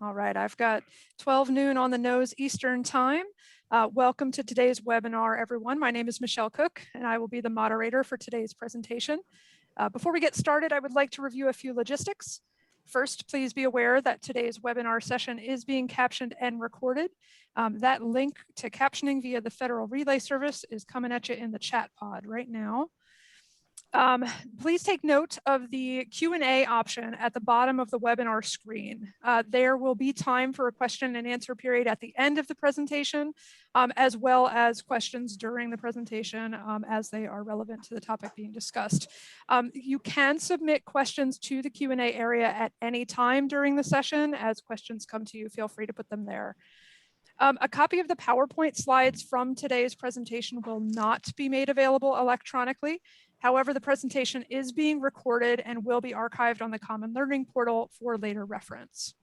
All right, I've got 12 noon on the nose Eastern time. Welcome to today's webinar, everyone. My name is Michelle Cook, and I will be the moderator for today's presentation. Before we get started, I would like to review a few logistics. First, please be aware that today's webinar session is being captioned and recorded. That link to captioning via the Federal Relay Service is coming at you in the chat pod right now. Please take note of the Q&A option at the bottom of the webinar screen. There will be time for a question and answer period at the end of the presentation, as well as questions during the presentation as they are relevant to the topic being discussed. You can submit questions to the Q&A area at any time during the session. As questions come to you, feel free to put them there. A copy of the PowerPoint slides from today's presentation will not be made available electronically. However, the presentation is being recorded and will be archived on the Common Learning portal for later reference.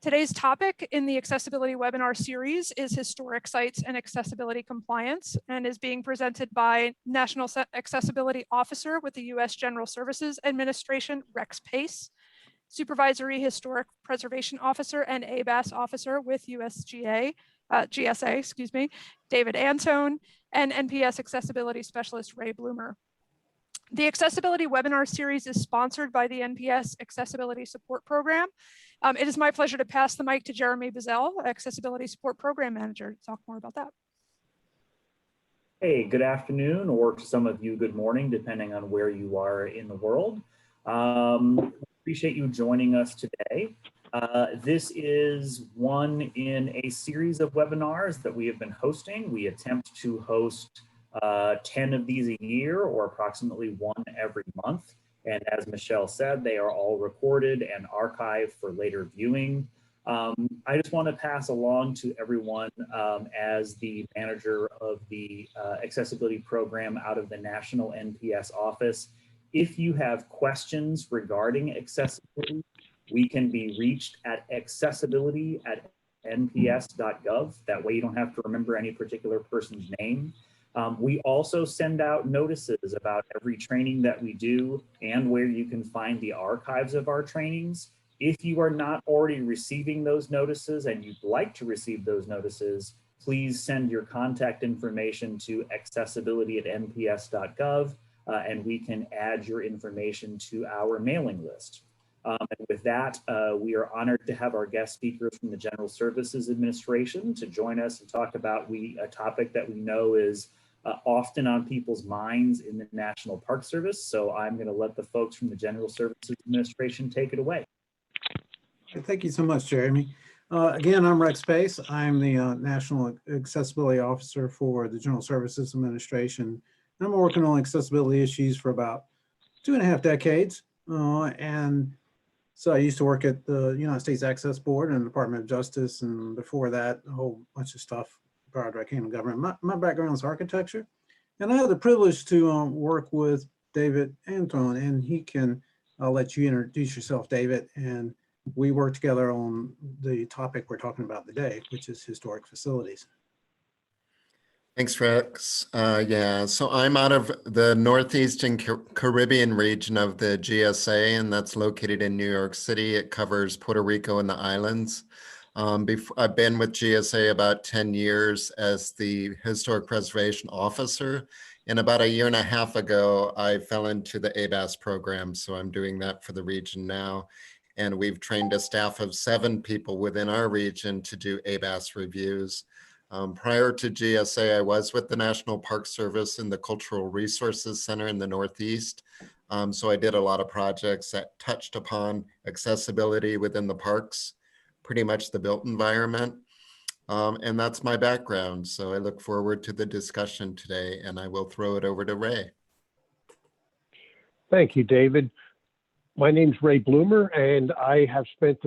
Today's topic in the accessibility webinar series is historic sites and accessibility compliance, and is being presented by National Accessibility Officer with the U.S. General Services Administration, Rex Pace, Supervisory Historic Preservation Officer and ABAS Officer with GSA, David Antone, and NPS Accessibility Specialist Ray Bloomer. The Accessibility webinar series is sponsored by the NPS Accessibility Support Program. It is my pleasure to pass the mic to Jeremy Bazell, Accessibility Support Program Manager, to talk more about that. Hey, good afternoon, or to some of you, good morning, depending on where you are in the world. Appreciate you joining us today. This is one in a series of webinars that we have been hosting. We attempt to host 10 of these a year, or approximately one every month. And as Michelle said, they are all recorded and archived for later viewing. I just want to pass along to everyone as the manager of the accessibility program out of the National NPS office. If you have questions regarding accessibility, we can be reached at accessibility@nps.gov. That way you don't have to remember any particular person's name. We also send out notices about every training that we do and where you can find the archives of our trainings. If you are not already receiving those notices and you'd like to receive those notices, please send your contact information to accessibility@nps.gov. And we can add your information to our mailing list. And with that, we are honored to have our guest speakers from the General Services Administration to join us and talk about a topic that we know is often on people's minds in the National Park Service. So I'm going to let the folks from the General Services Administration take it away. Thank you so much, Jeremy. Again, I'm Rex Pace. I'm the National Accessibility Officer for the General Services Administration. I'm working on accessibility issues for about 2.5 decades. And so I used to work at the United States Access Board and the Department of Justice, and before that, a whole bunch of stuff prior to I came to government. My background is architecture, and I had the privilege to work with David Antone, and he can, I'll let you introduce yourself, David, and we work together on the topic we're talking about today, which is historic facilities. Thanks, Rex. Yeah, so I'm out of the Northeastern Caribbean region of the GSA, and that's located in New York City. It covers Puerto Rico and the islands. I've been with GSA about 10 years as the Historic Preservation Officer. And about 1.5 years ago, I fell into the ABAS program. So I'm doing that for the region now. And we've trained a staff of 7 people within our region to do ABAS reviews. Prior to GSA, I was with the National Park Service in the Cultural Resources Center in the Northeast. So I did a lot of projects that touched upon accessibility within the parks, pretty much the built environment. And that's my background. So I look forward to the discussion today, and I will throw it over to Ray. Thank you, David. My name's Ray Bloomer, and I have spent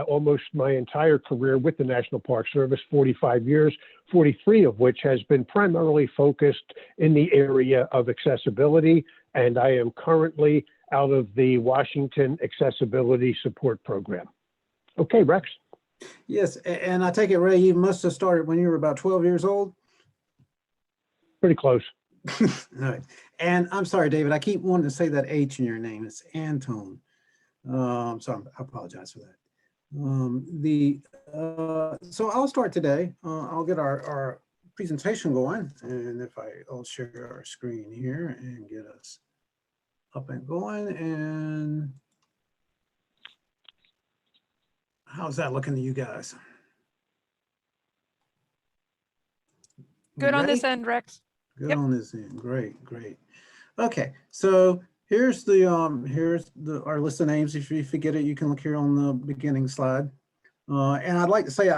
almost my entire career with the National Park Service, 45 years, 43 of which has been primarily focused in the area of accessibility, and I am currently out of the Washington Accessibility Support Program. Okay, Rex. Yes, and I take it, Ray, you must have started when you were about 12 years old? Pretty close. All right. And I'm sorry, David, I keep wanting to say that H in your name. It's Antone. So I apologize for that. So I'll start today. I'll get our presentation going, and I'll share our screen here and get us up and going. And how's that looking to you guys? We Good on this ready? end, Rex. Good Yep. on this end. Great, great. Okay, so here's our list of names. If you forget it, you can look here on the beginning slide. And I'd like to say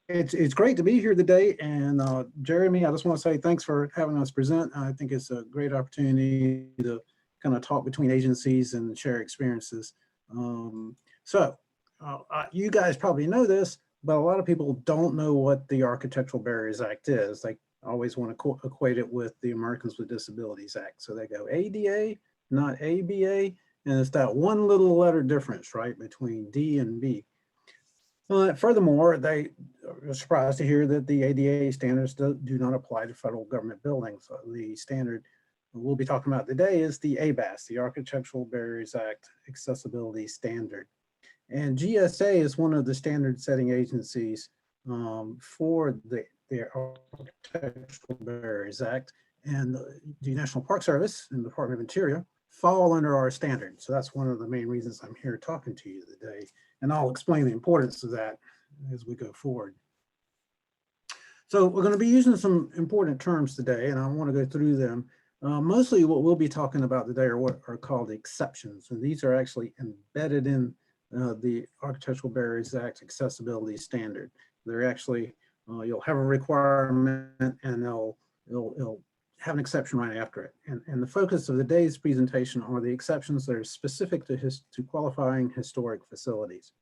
it's great to be here today. And Jeremy, I just want to say thanks for having us present. I think it's a great opportunity to kind of talk between agencies and share experiences. You guys probably know this, but a lot of people don't know what the Architectural Barriers Act is. They always want to equate it with the Americans with Disabilities Act. So they go ADA, not ABA, and it's that one little letter difference, right, between D and B. Furthermore, they are surprised to hear that the ADA standards do not apply to federal government buildings. So the standard we'll be talking about today is the ABAS, the Architectural Barriers Act Accessibility Standard. And GSA is one of the standard setting agencies for the Architectural Barriers Act, and the National Park Service and the Department of Interior fall under our standard. So that's one of the main reasons I'm here talking to you today. And I'll explain the importance of that as we go forward. So we're going to be using some important terms today, and I want to go through them. Mostly what we'll be talking about today are what are called exceptions. And these are actually embedded in the Architectural Barriers Act Accessibility Standard. They're actually, you'll have a requirement and they'll have an exception right after it. And the focus of the day's presentation are the exceptions that are specific to qualifying historic facilities.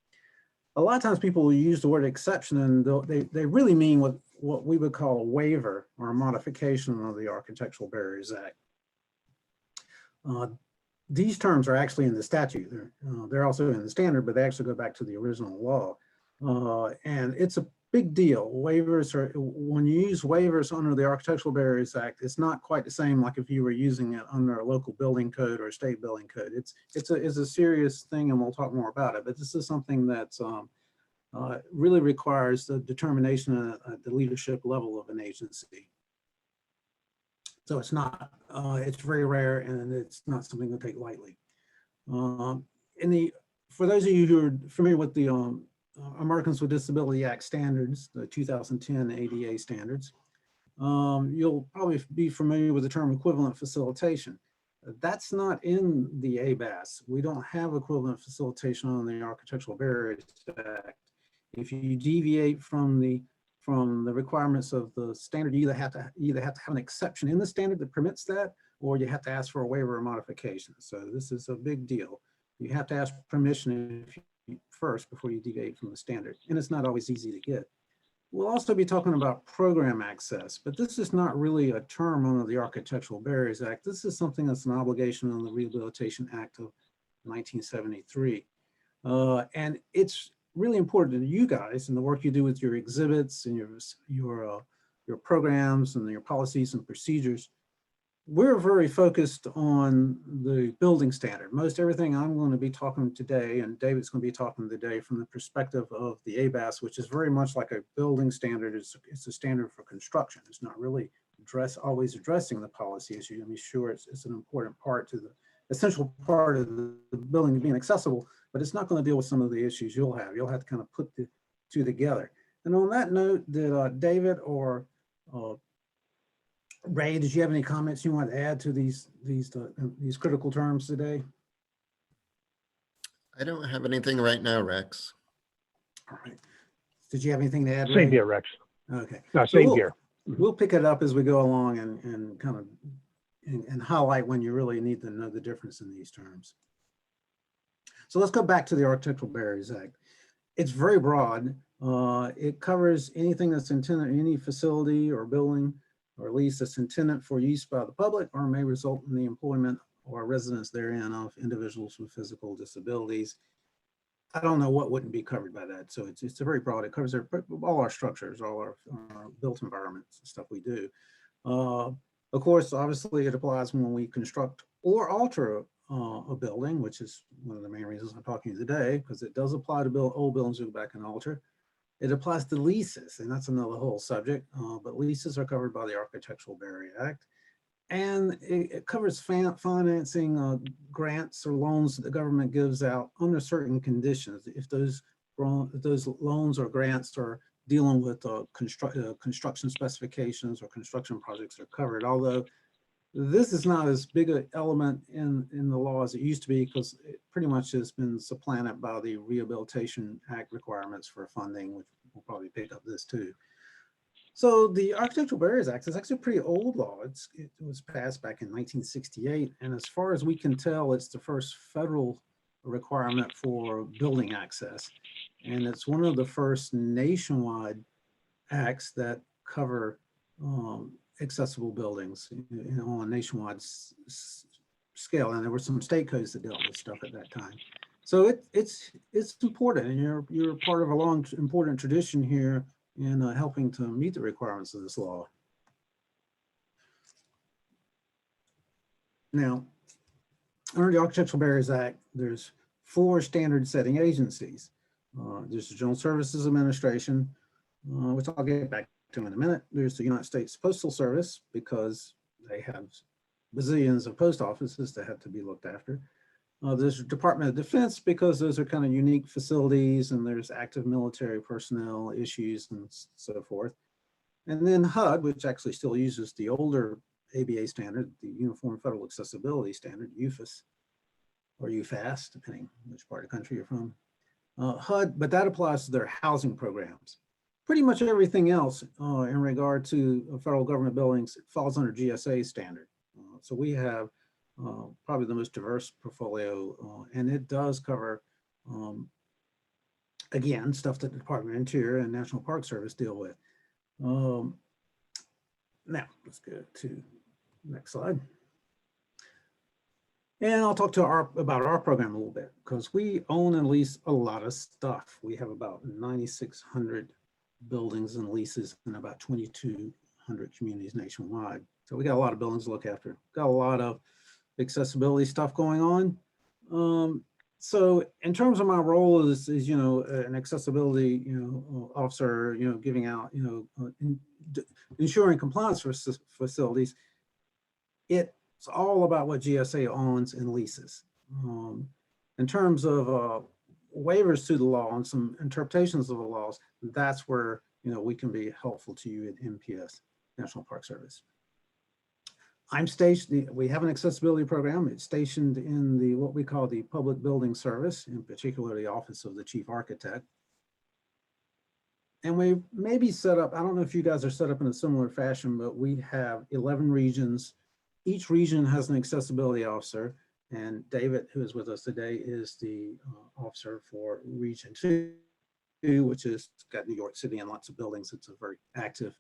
A lot of times people will use the word exception and they really mean what we would call a waiver or a modification of the Architectural Barriers Act. These terms are actually in the statute. They're also in the standard, but they actually go back to the original law. And it's a big deal. Waivers are, when you use waivers under the Architectural Barriers Act, it's not quite the same like if you were using it under a local building code or a state building code. It's a serious thing, and we'll talk more about it. But this is something that's really requires the determination at the leadership level of an agency. So it's not, it's very rare, and it's not something to take lightly. For those of you who are familiar with the Americans with Disability Act standards, the 2010 ADA standards, you'll probably be familiar with the term equivalent facilitation. That's not in the ABAS. We don't have equivalent facilitation on the Architectural Barriers Act. If you deviate from the requirements of the standard, you either have to have an exception in the standard that permits that, or you have to ask for a waiver or modification. So this is a big deal. You have to ask permission first before you deviate from the standard, and it's not always easy to get. We'll also be talking about program access, but this is not really a term under the Architectural Barriers Act. This is something that's an obligation under the Rehabilitation Act of 1973. And it's really important to you guys and the work you do with your exhibits and your programs and your policies and procedures. We're very focused on the building standard. Most everything I'm going to be talking today, and David's going to be talking today, from the perspective of the ABAS, which is very much like a building standard. It's a standard for construction. It's not really always addressing the policy issue. I mean, sure, it's an important part to the essential part of the building being accessible, but it's not going to deal with some of the issues you'll have. You'll have to kind of put the two together. And on that note, did David or Ray, did you have any comments you want to add to these critical terms today? I don't have anything right now, Rex. All right. Did you have anything to add, Ray? Same here, Rex. Okay. No, So same here. We'll pick it up as we go along and kind of and highlight when you really need to know the difference in these terms. So let's go back to the Architectural Barriers Act. It's very broad. It covers anything that's intended in any facility or building or lease that's intended for use by the public or may result in the employment or residence therein of individuals with physical disabilities. I don't know what wouldn't be covered by that. So it's a very broad. It covers all our structures, all our built environments and stuff we do. Of course, obviously it applies when we construct or alter a building, which is one of the main reasons I'm talking to you today, because it does apply to old buildings that go back and alter. It applies to leases, and that's another whole subject, but leases are covered by the Architectural Barrier Act. And it covers financing grants or loans that the government gives out under certain conditions. If those loans or grants are dealing with construction specifications or construction projects are covered. Although this is not as big an element in the law as it used to be, because it pretty much has been supplanted by the Rehabilitation Act requirements for funding, which will probably pick up this too. So the Architectural Barriers Act is actually a pretty old law. It was passed back in 1968. And as far as we can tell, it's the first federal requirement for building access. And it's one of the first nationwide acts that cover accessible buildings on a nationwide scale. And there were some state codes that dealt with stuff at that time. So it's important, and you're part of a long, important tradition here in helping to meet the requirements of this law. Now, under the Architectural Barriers Act, there's 4 standard setting agencies. There's the General Services Administration, which I'll get back to in a minute. There's the United States Postal Service, because they have bazillions of post offices that have to be looked after. There's the Department of Defense, because those are kind of unique facilities and there's active military personnel issues and so forth. And then HUD, which actually still uses the older ABA standard, the Uniform Federal Accessibility Standard, UFAS, or UFAS, depending which part of the country you're from. HUD, but that applies to their housing programs. Pretty much everything else in regard to federal government buildings falls under GSA standard. So we have probably the most diverse portfolio, and it does cover, again, stuff that the Department of Interior and National Park Service deal with. Now, let's go to the next slide. And I'll talk to about our program a little bit, because we own and lease a lot of stuff. We have about 9,600 buildings and leases in about 2,200 communities nationwide. So we got a lot of buildings to look after. Got a lot of accessibility stuff going on. So in terms of my role as an accessibility officer, giving out, ensuring compliance for facilities, it's all about what GSA owns and leases. In terms of waivers to the law and some interpretations of the laws, that's where we can be helpful to you at NPS, National Park Service. I'm stationed, we have an accessibility program. It's stationed in what we call the Public Building Service, in particular the Office of the Chief Architect. And we may be set up, I don't know if you guys are set up in a similar fashion, but we have 11 regions. Each region has an accessibility officer, and David, who is with us today, is the officer for Region 2, which has got New York City and lots of buildings. It's a very active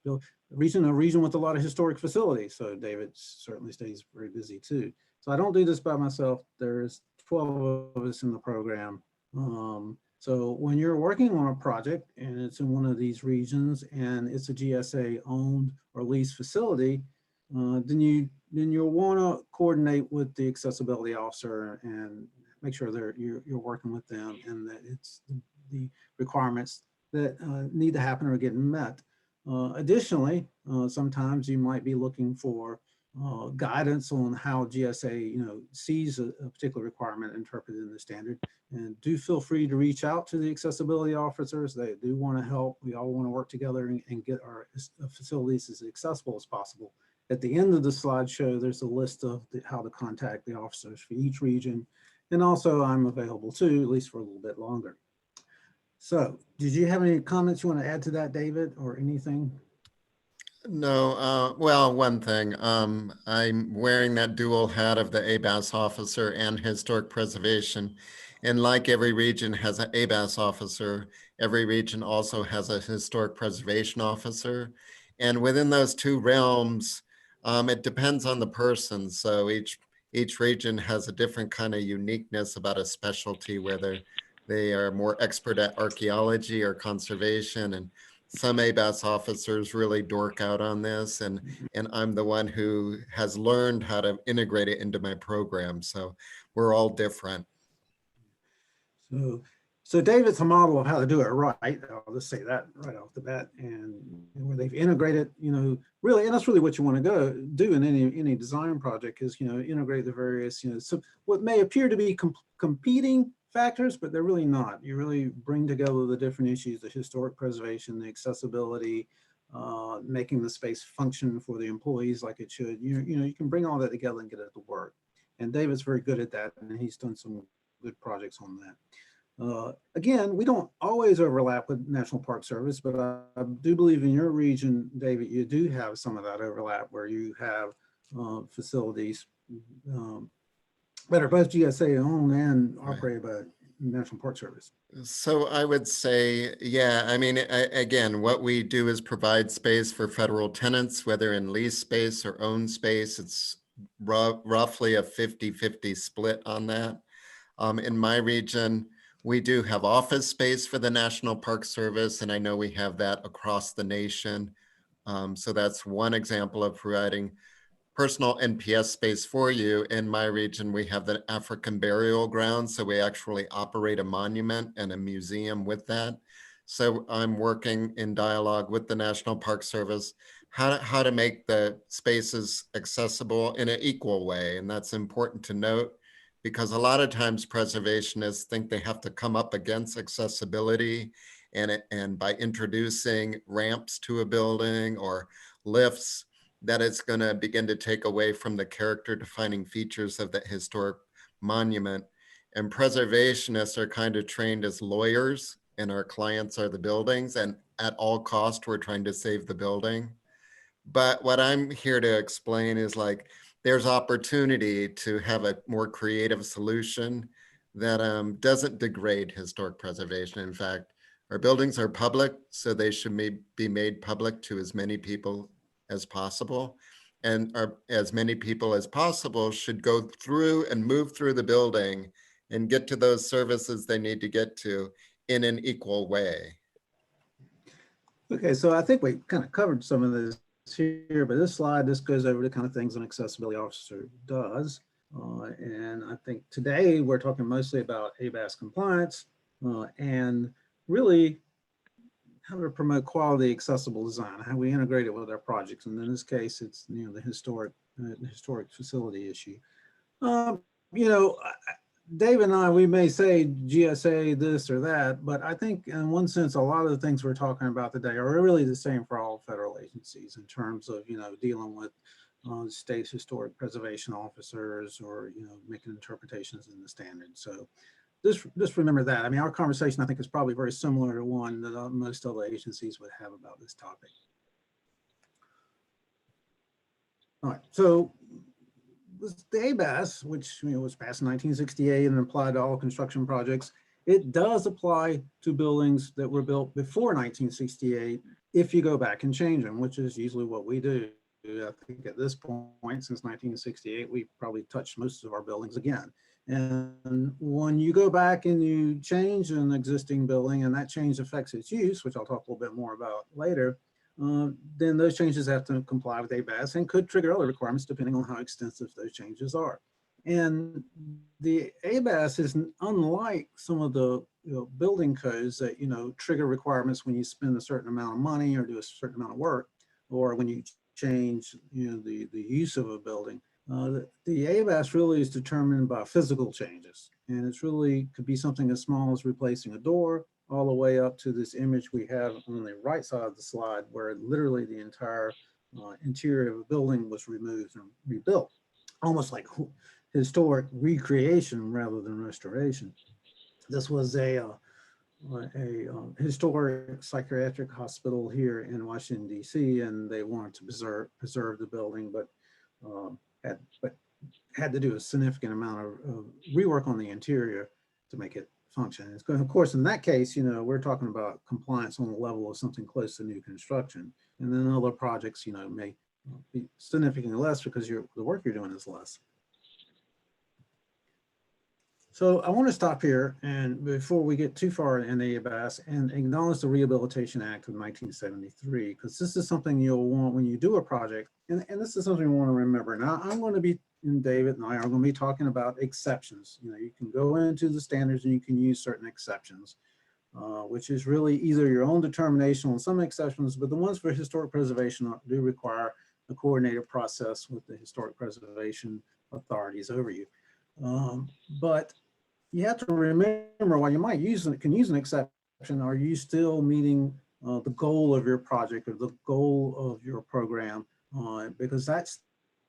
region with a lot of historic facilities. So David certainly stays very busy too. So I don't do this by myself. There's 12 of us in the program. So when you're working on a project and it's in one of these regions and it's a GSA owned or leased facility, then you'll want to coordinate with the accessibility officer and make sure you're working with them and that it's the requirements that need to happen are getting met. Additionally, sometimes you might be looking for guidance on how GSA sees a particular requirement interpreted in the standard. And do feel free to reach out to the accessibility officers. They do want to help. We all want to work together and get our facilities as accessible as possible. At the end of the slideshow, there's a list of how to contact the officers for each region. And also I'm available too, at least for a little bit longer. So did you have any comments you want to add to that, David, or anything? No, well, one thing, I'm wearing that dual hat of the ABAS officer and historic preservation. And like every region has an ABAS officer, every region also has a historic preservation officer. And within those two realms, it depends on the person. So each region has a different kind of uniqueness about a specialty, whether they are more expert at archaeology or conservation. And some ABAS officers really dork out on this, and I'm the one who has learned how to integrate it into my program. So we're all different. So David's a model of how to do it right. I'll just say that right off the bat, and where they've integrated, really, and that's really what you want to go do in any design project is, integrate the various, so what may appear to be competing factors, but they're really not. You really bring together the different issues: the historic preservation, the accessibility, making the space function for the employees like it should. You can bring all that together and get it to work. And David's very good at that, and he's done some good projects on that. Again, we don't always overlap with National Park Service, but I do believe in your region, David, you do have some of that overlap where you have facilities that are both GSA owned and operated by National Park Service. So I would say, yeah, I mean, again, what we do is provide space for federal tenants, whether in lease space or own space. It's roughly a 50-50 split on that. In my region, we do have office space for the National Park Service, and I know we have that across the nation. So that's one example of providing personal NPS space for you. In my region, we have the African burial ground, so we actually operate a monument and a museum with that. So I'm working in dialogue with the National Park Service, how to make the spaces accessible in an equal way, and that's important to note, because a lot of times preservationists think they have to come up against accessibility, and by introducing ramps to a building or lifts, that it's going to begin to take away from the character defining features of the historic monument. And preservationists are kind of trained as lawyers, and our clients are the buildings, and at all cost, we're trying to save the building. But what I'm here to explain is, like, there's opportunity to have a more creative solution that doesn't degrade historic preservation. In fact, our buildings are public, so they should be made public to as many people as possible. And as many people as possible should go through and move through the building and get to those services they need to get to in an equal way. Okay, so I think we kind of covered some of this here, but this slide, this goes over the kind of things an accessibility officer does. And I think today we're talking mostly about ABAS compliance and really how to promote quality accessible design, how we integrate it with our projects. And in this case, it's the historic facility issue. Dave and I, we may say GSA this or that, but I think in one sense, a lot of the things we're talking about today are really the same for all federal agencies in terms of, dealing with state historic preservation officers or, making interpretations in the standards. So just remember that. I mean, our conversation, I think, is probably very similar to one that most other agencies would have about this topic. All right, so the ABAS, which was passed in 1968 and applied to all construction projects, it does apply to buildings that were built before 1968 if you go back and change them, which is usually what we do. I think at this point, since 1968, we probably touched most of our buildings again. And when you go back and you change an existing building and that change affects its use, which I'll talk a little bit more about later, then those changes have to comply with ABAS and could trigger other requirements depending on how extensive those changes are. And the ABAS is unlike some of the building codes that trigger requirements when you spend a certain amount of money or do a certain amount of work, or when you change the use of a building. The ABAS really is determined by physical changes, and it's really could be something as small as replacing a door, all the way up to this image we have on the right side of the slide, where literally the entire interior of a building was removed and rebuilt, almost like historic recreation rather than restoration. This was a historic psychiatric hospital here in Washington, D.C., and they wanted to preserve the building, but had to do a significant amount of rework on the interior to make it function. Of course, in that case, we're talking about compliance on the level of something close to new construction. And then other projects, may be significantly less because the work you're doing is less. So I want to stop here and before we get too far in the ABAS and acknowledge the Rehabilitation Act of 1973, because this is something you'll want when you do a project. And this is something you want to remember. Now I'm going to be, and David and I are going to be talking about exceptions. You know, you can go into the standards and you can use certain exceptions, which is really either your own determination on some exceptions, but the ones for historic preservation do require a coordinated process with the historic preservation authorities over you. But you have to remember, while you might can use an exception, are you still meeting the goal of your project or the goal of your program? Because that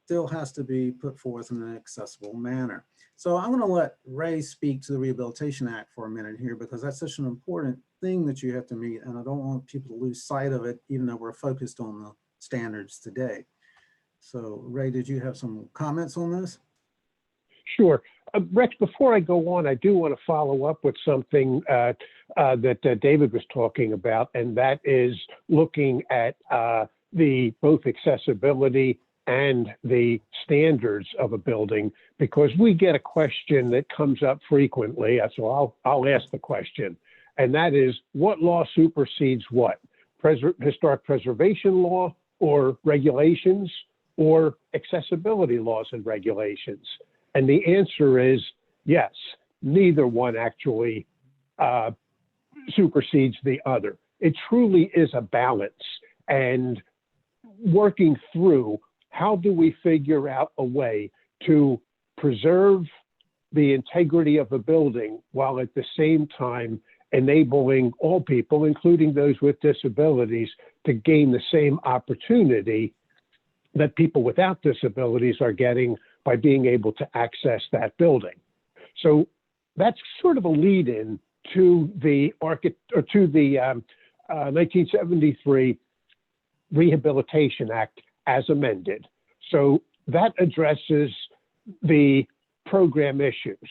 still has to be put forth in an accessible manner. So I'm going to let Ray speak to the Rehabilitation Act for a minute here, because that's such an important thing that you have to meet, and I don't want people to lose sight of it, even though we're focused on the standards today. So Ray, did you have some comments on this? Sure. Rex, before I go on, I do want to follow up with something that David was talking about, and that is looking at the both accessibility and the standards of a building, because we get a question that comes up frequently. So I'll ask the question, and that is, what law supersedes what? Historic preservation law or regulations, or accessibility laws and regulations? And the answer is yes, neither one actually supersedes the other. It truly is a balance, and working through how do we figure out a way to preserve the integrity of a building while at the same time enabling all people, including those with disabilities, to gain the same opportunity that people without disabilities are getting by being able to access that building. So that's sort of a lead-in to the 1973 Rehabilitation Act as amended. So that addresses the program issues.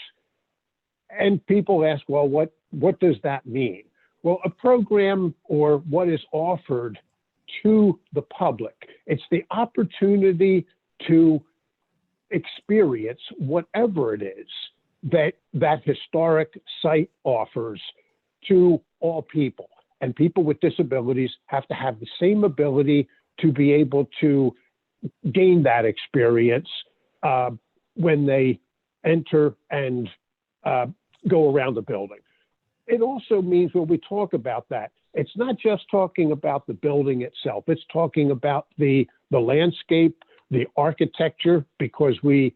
And people ask, well, what does that mean? Well, a program, or what is offered to the public, it's the opportunity to experience whatever it is that historic site offers to all people. And people with disabilities have to have the same ability to be able to gain that experience when they enter and go around the building. It also means when we talk about that, it's not just talking about the building itself, it's talking about the landscape, the architecture, because we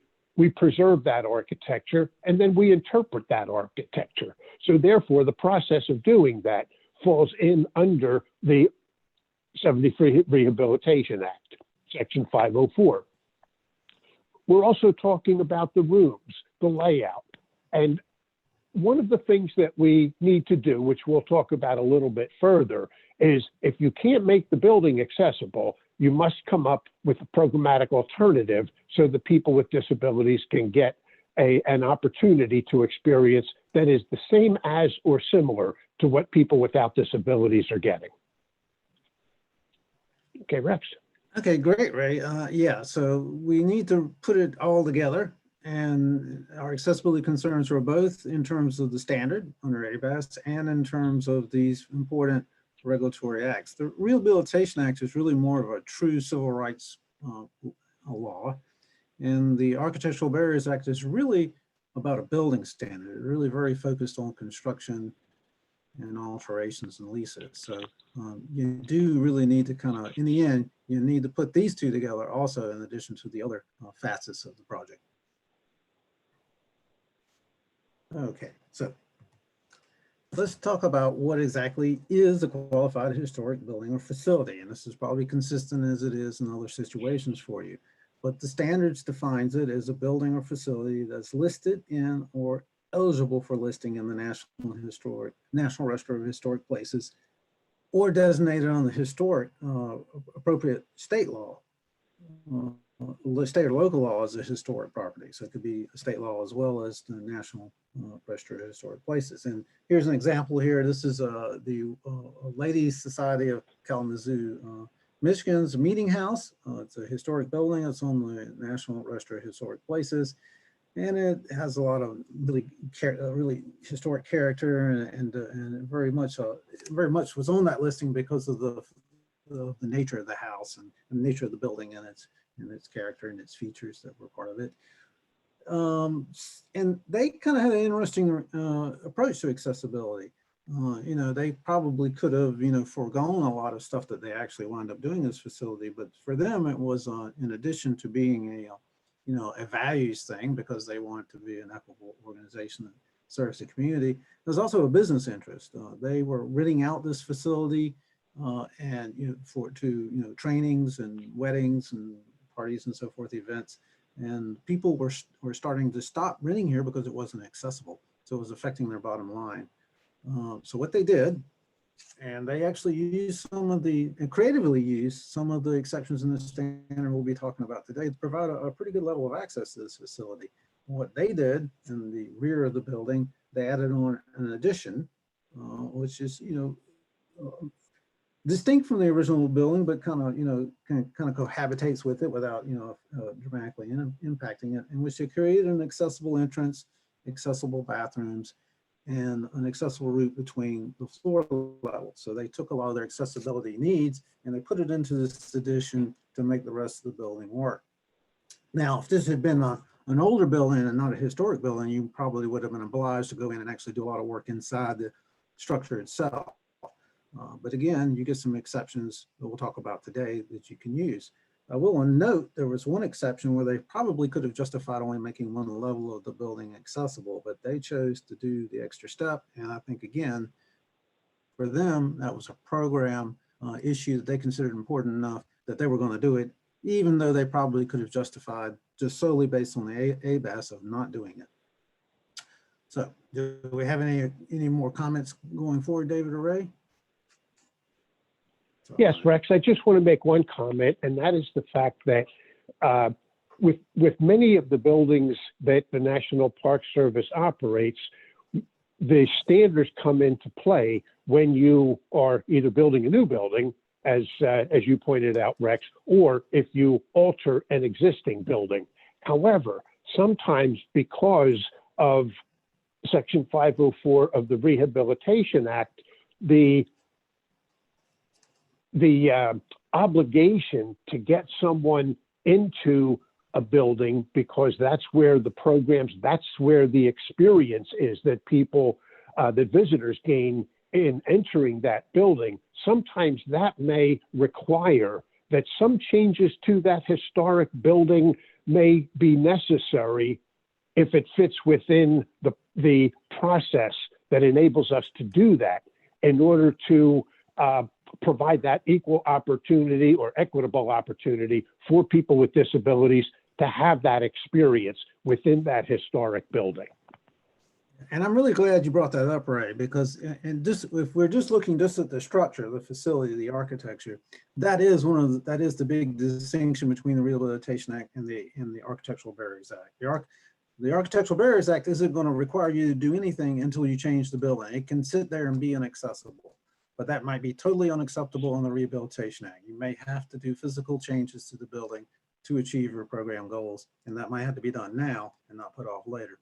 preserve that architecture and then we interpret that architecture. So therefore, the process of doing that falls in under the 73 Rehabilitation Act, Section 504. We're also talking about the rooms, the layout. And one of the things that we need to do, which we'll talk about a little bit further, is if you can't make the building accessible, you must come up with a programmatic alternative so that people with disabilities can get an opportunity to experience that is the same as or similar to what people without disabilities are getting. Okay, Rex. Okay, great, Ray. Yeah, so we need to put it all together, and our accessibility concerns are both in terms of the standard under ABAS and in terms of these important regulatory acts. The Rehabilitation Act is really more of a true civil rights law, and the Architectural Barriers Act is really about a building standard. It's really very focused on construction and alterations and leases. So you do really need to kind of, in the end, you need to put these two together also, in addition to the other facets of the project. Okay, so let's talk about what exactly is a qualified historic building or facility. And this is probably consistent as it is in other situations for you. But the standards defines it as a building or facility that's listed in or eligible for listing in the National Register of Historic Places, or designated on the historic appropriate state law, state or local law as a historic property. So it could be a state law as well as the National Register of Historic Places. And here's an example here. This is the Ladies Society of Kalamazoo, Michigan's meeting house. It's a historic building. It's on the National Register of Historic Places. and it has a lot of really really historic character, and very much was on that listing because of the nature of the house and the nature of the building and its character and its features that were part of it. And they kind of had an interesting approach to accessibility. You know, they probably could have, you know, foregone a lot of stuff that they actually wound up doing in this facility, but for them, it was in addition to being a, you know, a values thing, because they wanted to be an equitable organization that serves the community. There's also a business interest. They were renting out this facility and, you know, to trainings and weddings and parties and so forth, events. And people were starting to stop renting here because it wasn't accessible. So it was affecting their bottom line. So what they did, and they actually used creatively used some of the exceptions in the standard we'll be talking about today to provide a pretty good level of access to this facility. What they did in the rear of the building, they added on an addition, which is, you know, distinct from the original building, but kind of cohabitates with it without, you know, dramatically impacting it, in which they created an accessible entrance, accessible bathrooms, and an accessible route between the floor levels. So they took a lot of their accessibility needs and they put it into this addition to make the rest of the building work. Now, if this had been an older building and not a historic building, you probably would have been obliged to go in and actually do a lot of work inside the structure itself. But again, you get some exceptions that we'll talk about today that you can use. I will note there was one exception where they probably could have justified only making one level of the building accessible, but they chose to do the extra step. And I think, again, for them, that was a program issue that they considered important enough that they were going to do it, even though they probably could have justified just solely based on the ABAS of not doing it. So do we have any more comments going forward, David or Ray? Yes, Rex, I just want to make one comment, and that is the fact that with many of the buildings that the National Park Service operates, the standards come into play when you are either building a new building, as you pointed out, Rex, or if you alter an existing building. However, sometimes because of Section 504 of the Rehabilitation Act, the obligation to get someone into a building, because that's where the programs, that's where the experience is that people, that visitors gain in entering that building. Sometimes that may require that some changes to that historic building may be necessary if it fits within the process that enables us to do that, in order to provide that equal opportunity or equitable opportunity for people with disabilities to have that experience within that historic building. And I'm really glad you brought that up, Ray, because if we're just looking just at the structure, the facility, the architecture, that is the big distinction between the Rehabilitation Act and the Architectural Barriers Act. The Architectural Barriers Act isn't going to require you to do anything until you change the building. It can sit there and be inaccessible, but that might be totally unacceptable in the Rehabilitation Act. You may have to do physical changes to the building to achieve your program goals, and that might have to be done now and not put off later.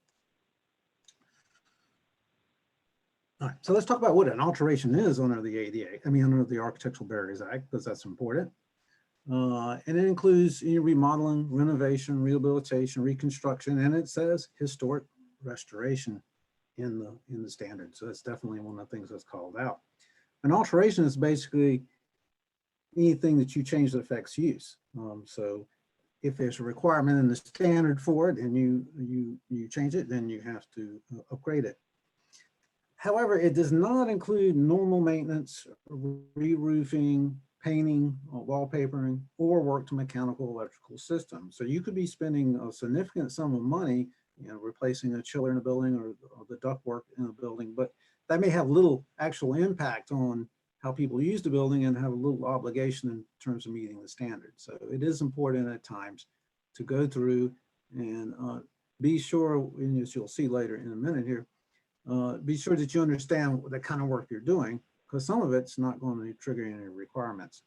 All right, so let's talk about what an alteration is under the ADA. I mean, under the Architectural Barriers Act, because that's important. And it includes remodeling, renovation, rehabilitation, reconstruction, and it says historic restoration in the standard. So that's definitely one of the things that's called out. An alteration is basically anything that you change that affects use. So if there's a requirement in the standard for it and you change it, then you have to upgrade it. However, it does not include normal maintenance, re-roofing, painting, wallpapering, or work to mechanical electrical systems. So you could be spending a significant sum of money, replacing a chiller in a building or the ductwork in a building, but that may have little actual impact on how people use the building and have a little obligation in terms of meeting the standards. So it is important at times to go through and be sure, and as you'll see later in a minute here, be sure that you understand the kind of work you're doing, because some of it's not going to trigger any requirements.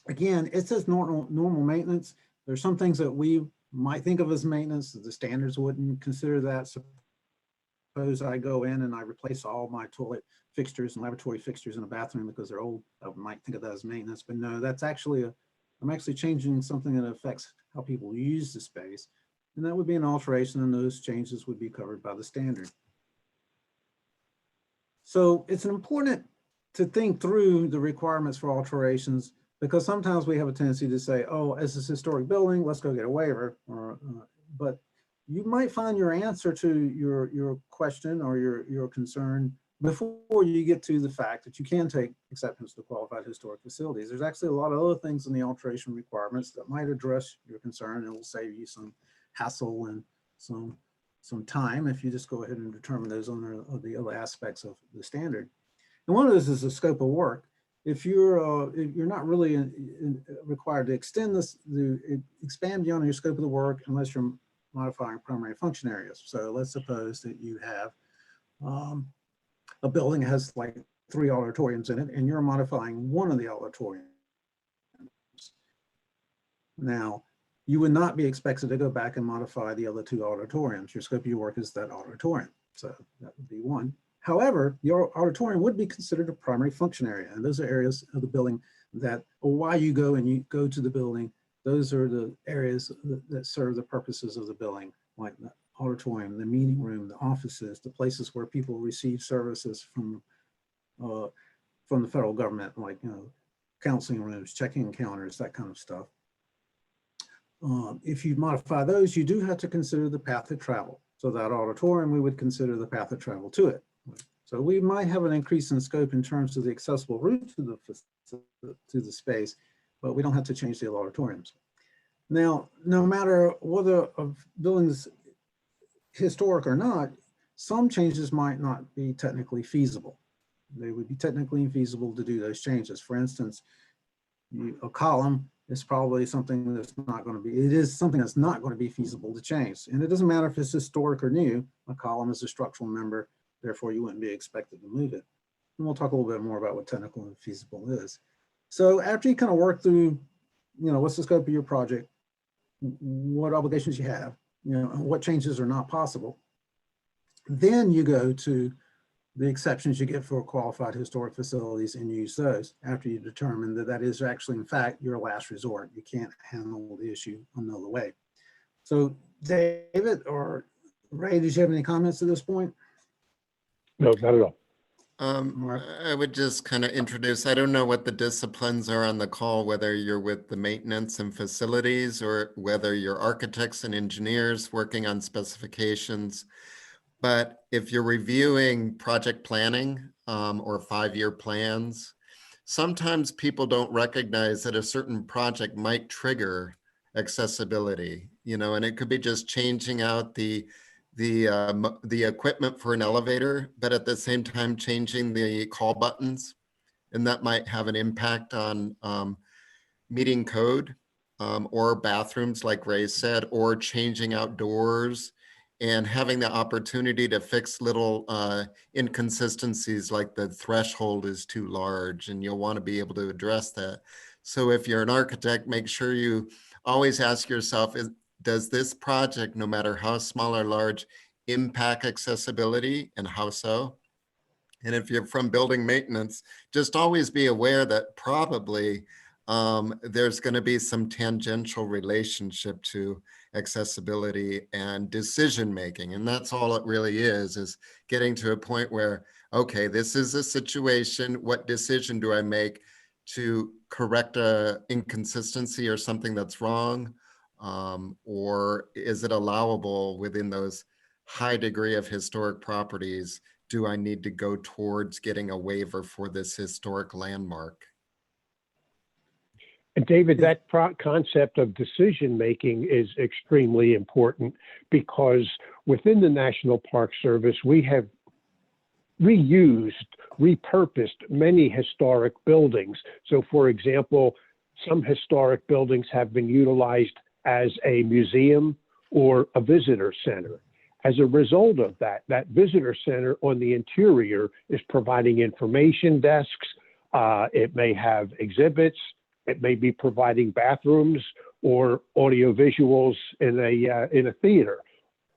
Again, it says normal maintenance. There's some things that we might think of as maintenance. The standards wouldn't consider that. Suppose I go in and I replace all my toilet fixtures and laboratory fixtures in a bathroom because they're old. I might think of that as maintenance, but no, that's actually I'm actually changing something that affects how people use the space. And that would be an alteration, and those changes would be covered by the standard. So it's important to think through the requirements for alterations, because sometimes we have a tendency to say, oh, as this historic building, let's go get a waiver. But you might find your answer to your question or your concern before you get to the fact that you can take exceptions to qualified historic facilities. There's actually a lot of other things in the alteration requirements that might address your concern, and will save you some hassle and some time if you just go ahead and determine those on the other aspects of the standard. And one of those is the scope of work. If you're not really required to extend expand beyond your scope of the work unless you're modifying primary function areas. So let's suppose that you have a building that has like 3 auditoriums in it, and you're modifying one of the auditoriums. Now, you would not be expected to go back and modify the other 2 auditoriums. Your scope of your work is that auditorium. So that would be one. However, your auditorium would be considered a primary function area. And those are areas of the building that, while you go to the building, those are the areas that serve the purposes of the building, like the auditorium, the meeting room, the offices, the places where people receive services from the federal government, like counseling rooms, check-in counters, that kind of stuff. If you modify those, you do have to consider the path of travel. So that auditorium, we would consider the path of travel to it. So we might have an increase in scope in terms of the accessible route to the space, but we don't have to change the auditoriums. Now, no matter whether a building's historic or not, some changes might not be technically feasible. They would be technically infeasible to do those changes. For instance, a column is probably something that's not going to be, it is something that's not going to be feasible to change. And it doesn't matter if it's historic or new, a column is a structural member, therefore you wouldn't be expected to move it. And we'll talk a little bit more about what technical and feasible is. So after you kind of work through, what's the scope of your project, what obligations you have, what changes are not possible, then you go to the exceptions you get for qualified historic facilities and use those after you determine that that is actually, in fact, your last resort. You can't handle the issue another way. So David or Ray, did you have any comments at this point? No, not at all. I would just kind of introduce, I don't know what the disciplines are on the call, whether you're with the maintenance and facilities or whether you're architects and engineers working on specifications. But if you're reviewing project planning or 5-year plans, sometimes people don't recognize that a certain project might trigger accessibility, and it could be just changing out the equipment for an elevator, but at the same time changing the call buttons, and that might have an impact on meeting code or bathrooms, like Ray said, or changing out doors and having the opportunity to fix little inconsistencies, like the threshold is too large, and you'll want to be able to address that. So if you're an architect, make sure you always ask yourself, does this project, no matter how small or large, impact accessibility, and how so? And if you're from building maintenance, just always be aware that probably there's going to be some tangential relationship to accessibility and decision making. And that's all it really is getting to a point where, okay, this is a situation. What decision do I make to correct a inconsistency or something that's wrong? Or is it allowable within those high degree of historic properties? Do I need to go towards getting a waiver for this historic landmark? And David, that concept of decision-making is extremely important, because within the National Park Service, we have repurposed many historic buildings. So for example, some historic buildings have been utilized as a museum or a visitor center. As a result of that, that visitor center on the interior is providing information desks. It may have exhibits. It may be providing bathrooms or audio visuals in a theater.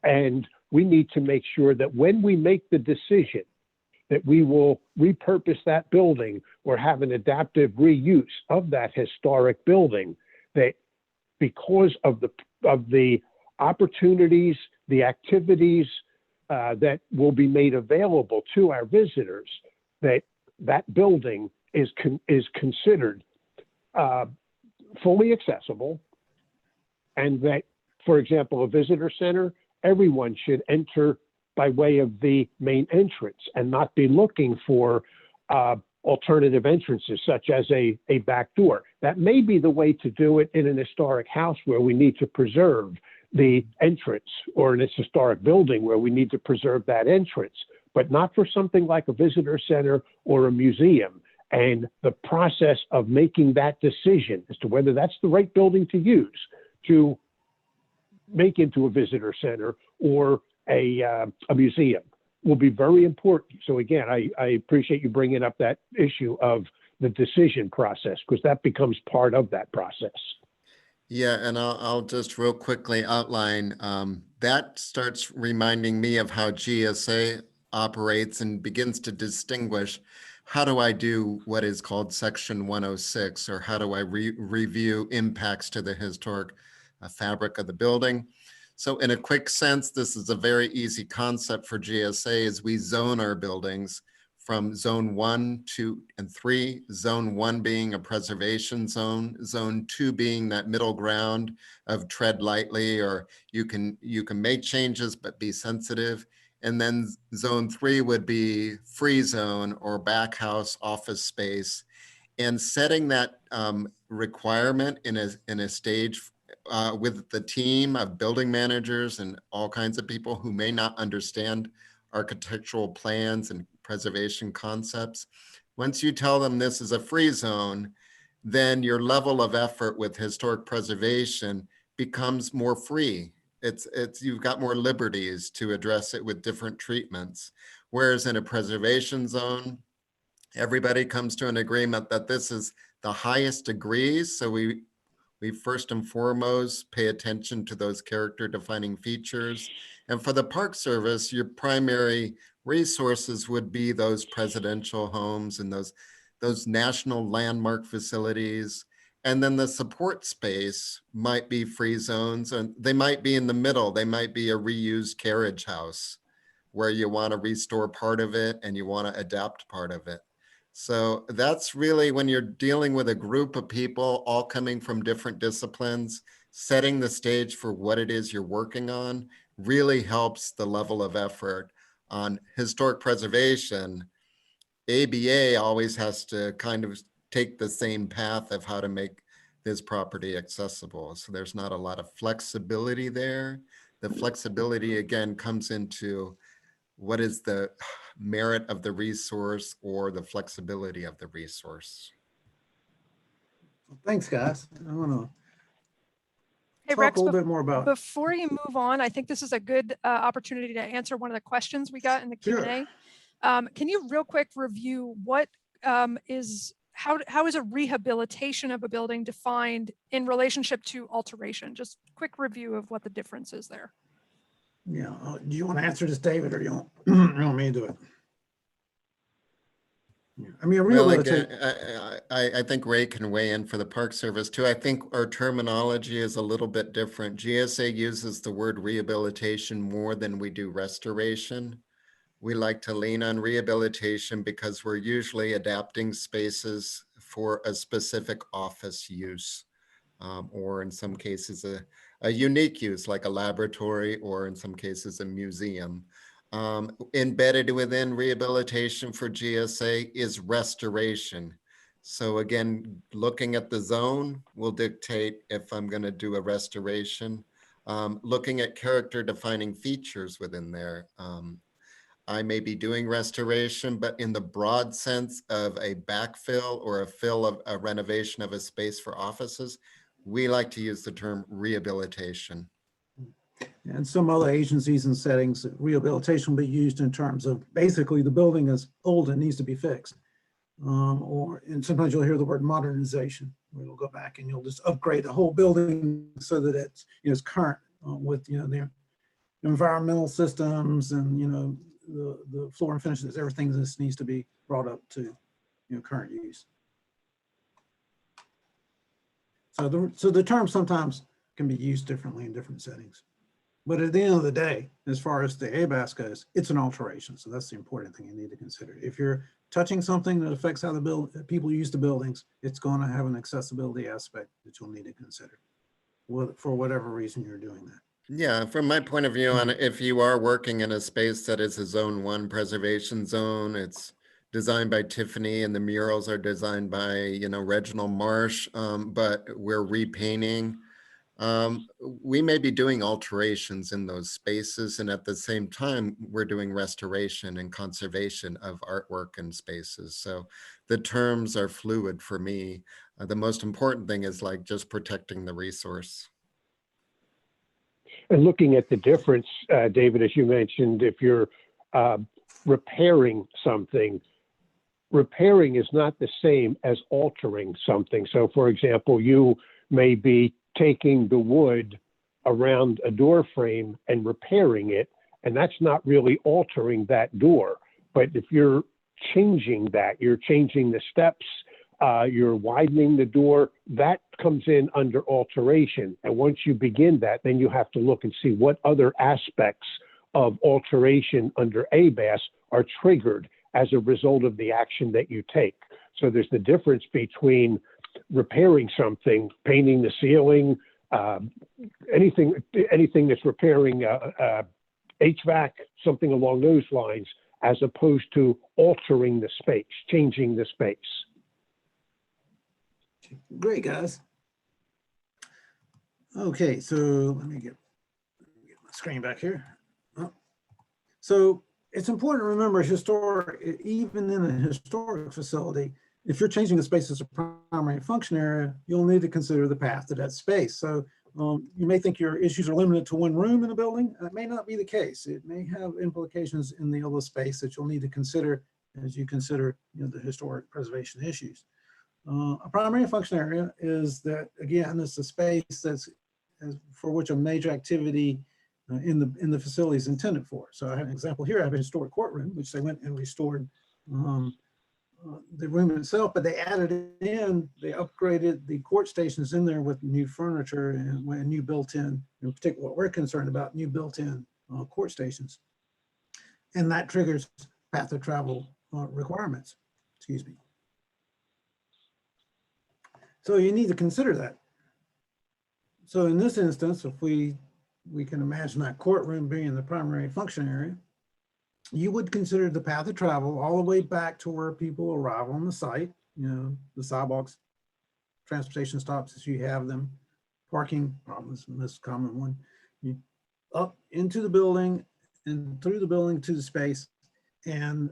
And we need to make sure that when we make the decision that we will repurpose that building or have an adaptive reuse of that historic building, that because of the opportunities, the activities that will be made available to our visitors, that building is considered fully accessible, and that, for example, a visitor center, everyone should enter by way of the main entrance and not be looking for alternative entrances such as a back door. That may be the way to do it in an historic house where we need to preserve the entrance, or in its historic building where we need to preserve that entrance, but not for something like a visitor center or a museum. And the process of making that decision as to whether that's the right building to use to make into a visitor center or a museum will be very important. So again, I appreciate you bringing up that issue of the decision process, because that becomes part of that process. Yeah, and I'll just real quickly outline, that starts reminding me of how GSA operates and begins to distinguish how do I do what is called Section 106, or how do I review impacts to the historic fabric of the building. So in a quick sense, this is a very easy concept for GSA as we zone our buildings from zone 1, 2, and 3, zone 1 being a preservation zone, zone 2 being that middle ground of tread lightly, or you can make changes but be sensitive. And then zone 3 would be free zone or back house office space. And setting that requirement in a stage with the team of building managers and all kinds of people who may not understand architectural plans and preservation concepts. Once you tell them this is a free zone, then your level of effort with historic preservation becomes more free. You've got more liberties to address it with different treatments. Whereas in a preservation zone, everybody comes to an agreement that this is the highest degrees. So we first and foremost pay attention to those character defining features. And for the Park Service, your primary resources would be those presidential homes and those national landmark facilities. And then the support space might be free zones, and they might be in the middle. They might be a reused carriage house where you want to restore part of it and you want to adapt part of it. So that's really when you're dealing with a group of people all coming from different disciplines, setting the stage for what it is you're working on really helps the level of effort. On historic preservation, ABA always has to kind of take the same path of how to make this property accessible. So there's not a lot of flexibility there. The flexibility again comes into what is the merit of the resource or the flexibility of the resource. Thanks, guys. I want to Hey, talk Rex, a little bit more about. before you move on, I think this is a good opportunity to answer one of the questions we got in the Q&A. Can you real quick review what how is a rehabilitation of a building defined in relationship to alteration? Just quick review of what the difference is there. Yeah. Do you want to answer this, David, or you want me to do it? Yeah. I mean, Well, again, I think Ray can weigh in for the Park Service too. I think our terminology is a little bit different. GSA uses the word rehabilitation more than we do restoration. We like to lean on rehabilitation because we're usually adapting spaces for a specific office use, or in some cases a unique use like a laboratory, or in some cases a museum. Embedded within rehabilitation for GSA is restoration. So again, looking at the zone will dictate if I'm going to do a restoration. Looking at character defining features within there. I may be doing restoration, but in the broad sense of a backfill or a fill of a renovation of a space for offices, we like to use the term rehabilitation. And some other agencies and settings, rehabilitation will be used in terms of basically the building is old and needs to be fixed. And sometimes you'll hear the word modernization. where you'll go back and you'll just upgrade the whole building so that it's, it's current with, the environmental systems and, the floor and finishes, everything that needs to be brought up to, current use. So the term sometimes can be used differently in different settings. But at the end of the day, as far as the ABAS goes, it's an alteration. So that's the important thing you need to consider. If you're touching something that affects how people use the buildings, it's going to have an accessibility aspect that you'll need to consider for whatever reason you're doing that. Yeah, from my point of view, on if you are working in a space that is a Zone 1 preservation zone, it's designed by Tiffany and the murals are designed by, Reginald Marsh, but we're repainting. We may be doing alterations in those spaces, and at the same time, we're doing restoration and conservation of artwork and spaces. So the terms are fluid for me. The most important thing is like just protecting the resource. And looking at the difference, David, as you mentioned, if you're repairing something, repairing is not the same as altering something. So for example, you may be taking the wood around a door frame and repairing it, and that's not really altering that door. But if you're changing that, you're changing the steps, you're widening the door, that comes in under alteration. And once you begin that, then you have to look and see what other aspects of alteration under ABAS are triggered as a result of the action that you take. So there's the difference between repairing something, painting the ceiling, anything that's repairing HVAC, something along those lines, as opposed to altering the space, changing the space. Great, guys. Okay, so let me get my screen back here. Oh. So it's important to remember even in a historic facility, if you're changing the space as a primary function area, you'll need to consider the path to that space. So you may think your issues are limited to one room in a building. That may not be the case. It may have implications in the other space that you'll need to consider as you consider the historic preservation issues. A primary function area is that, again, it's a space that's for which a major activity in the facility is intended for. So I have an example here. I have a historic courtroom, which they went and restored the room itself, but they added in, they upgraded the court stations in there with new furniture and new built-in, in particular what we're concerned about, new built-in court stations. And that triggers path of travel requirements, excuse me. So you need to consider that. So in this instance, if we can imagine that courtroom being the primary function area, you would consider the path of travel all the way back to where people arrive on the site, the sidewalks, transportation stops as you have them, parking, probably the most common one, up into the building and through the building to the space. And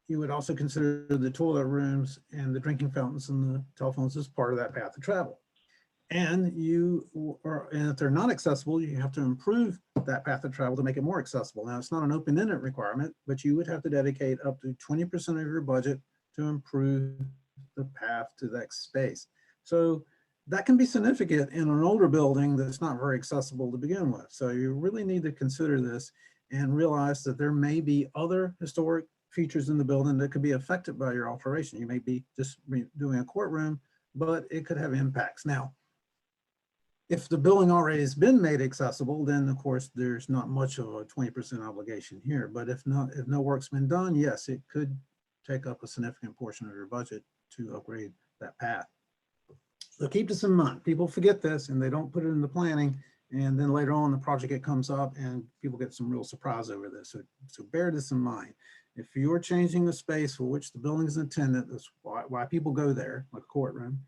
you would also consider the toilet rooms and the drinking fountains and the telephones as part of that path of travel. And if they're not accessible, you have to improve that path of travel to make it more accessible. Now, it's not an open-ended requirement, but you would have to dedicate up to 20% of your budget to improve the path to that space. So that can be significant in an older building that's not very accessible to begin with. So you really need to consider this and realize that there may be other historic features in the building that could be affected by your alteration. You may be just doing a courtroom, but it could have impacts. Now, if the building already has been made accessible, then of course there's not much of a 20% obligation here. But if no work's been done, yes, it could take up a significant portion of your budget to upgrade that path. So keep this in mind. People forget this and they don't put it in the planning. And then later on the project comes up and people get some real surprise over this. So bear this in mind. If you're changing the space for which the building is intended, that's why people go there, like a courtroom,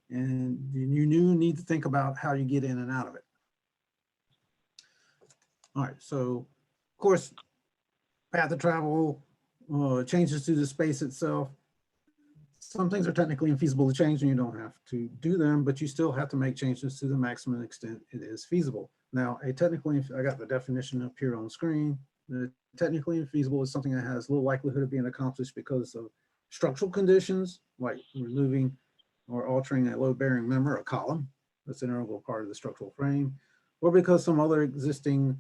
and you need to think about how you get in and out of it. All right, so of course, path of travel, changes to the space itself. Some things are technically infeasible to change and you don't have to do them, but you still have to make changes to the maximum extent it is feasible. Now, I got the definition up here on the screen. The technically infeasible is something that has little likelihood of being accomplished because of structural conditions, like removing or altering a load-bearing member, a column, that's an integral part of the structural frame, or because some other existing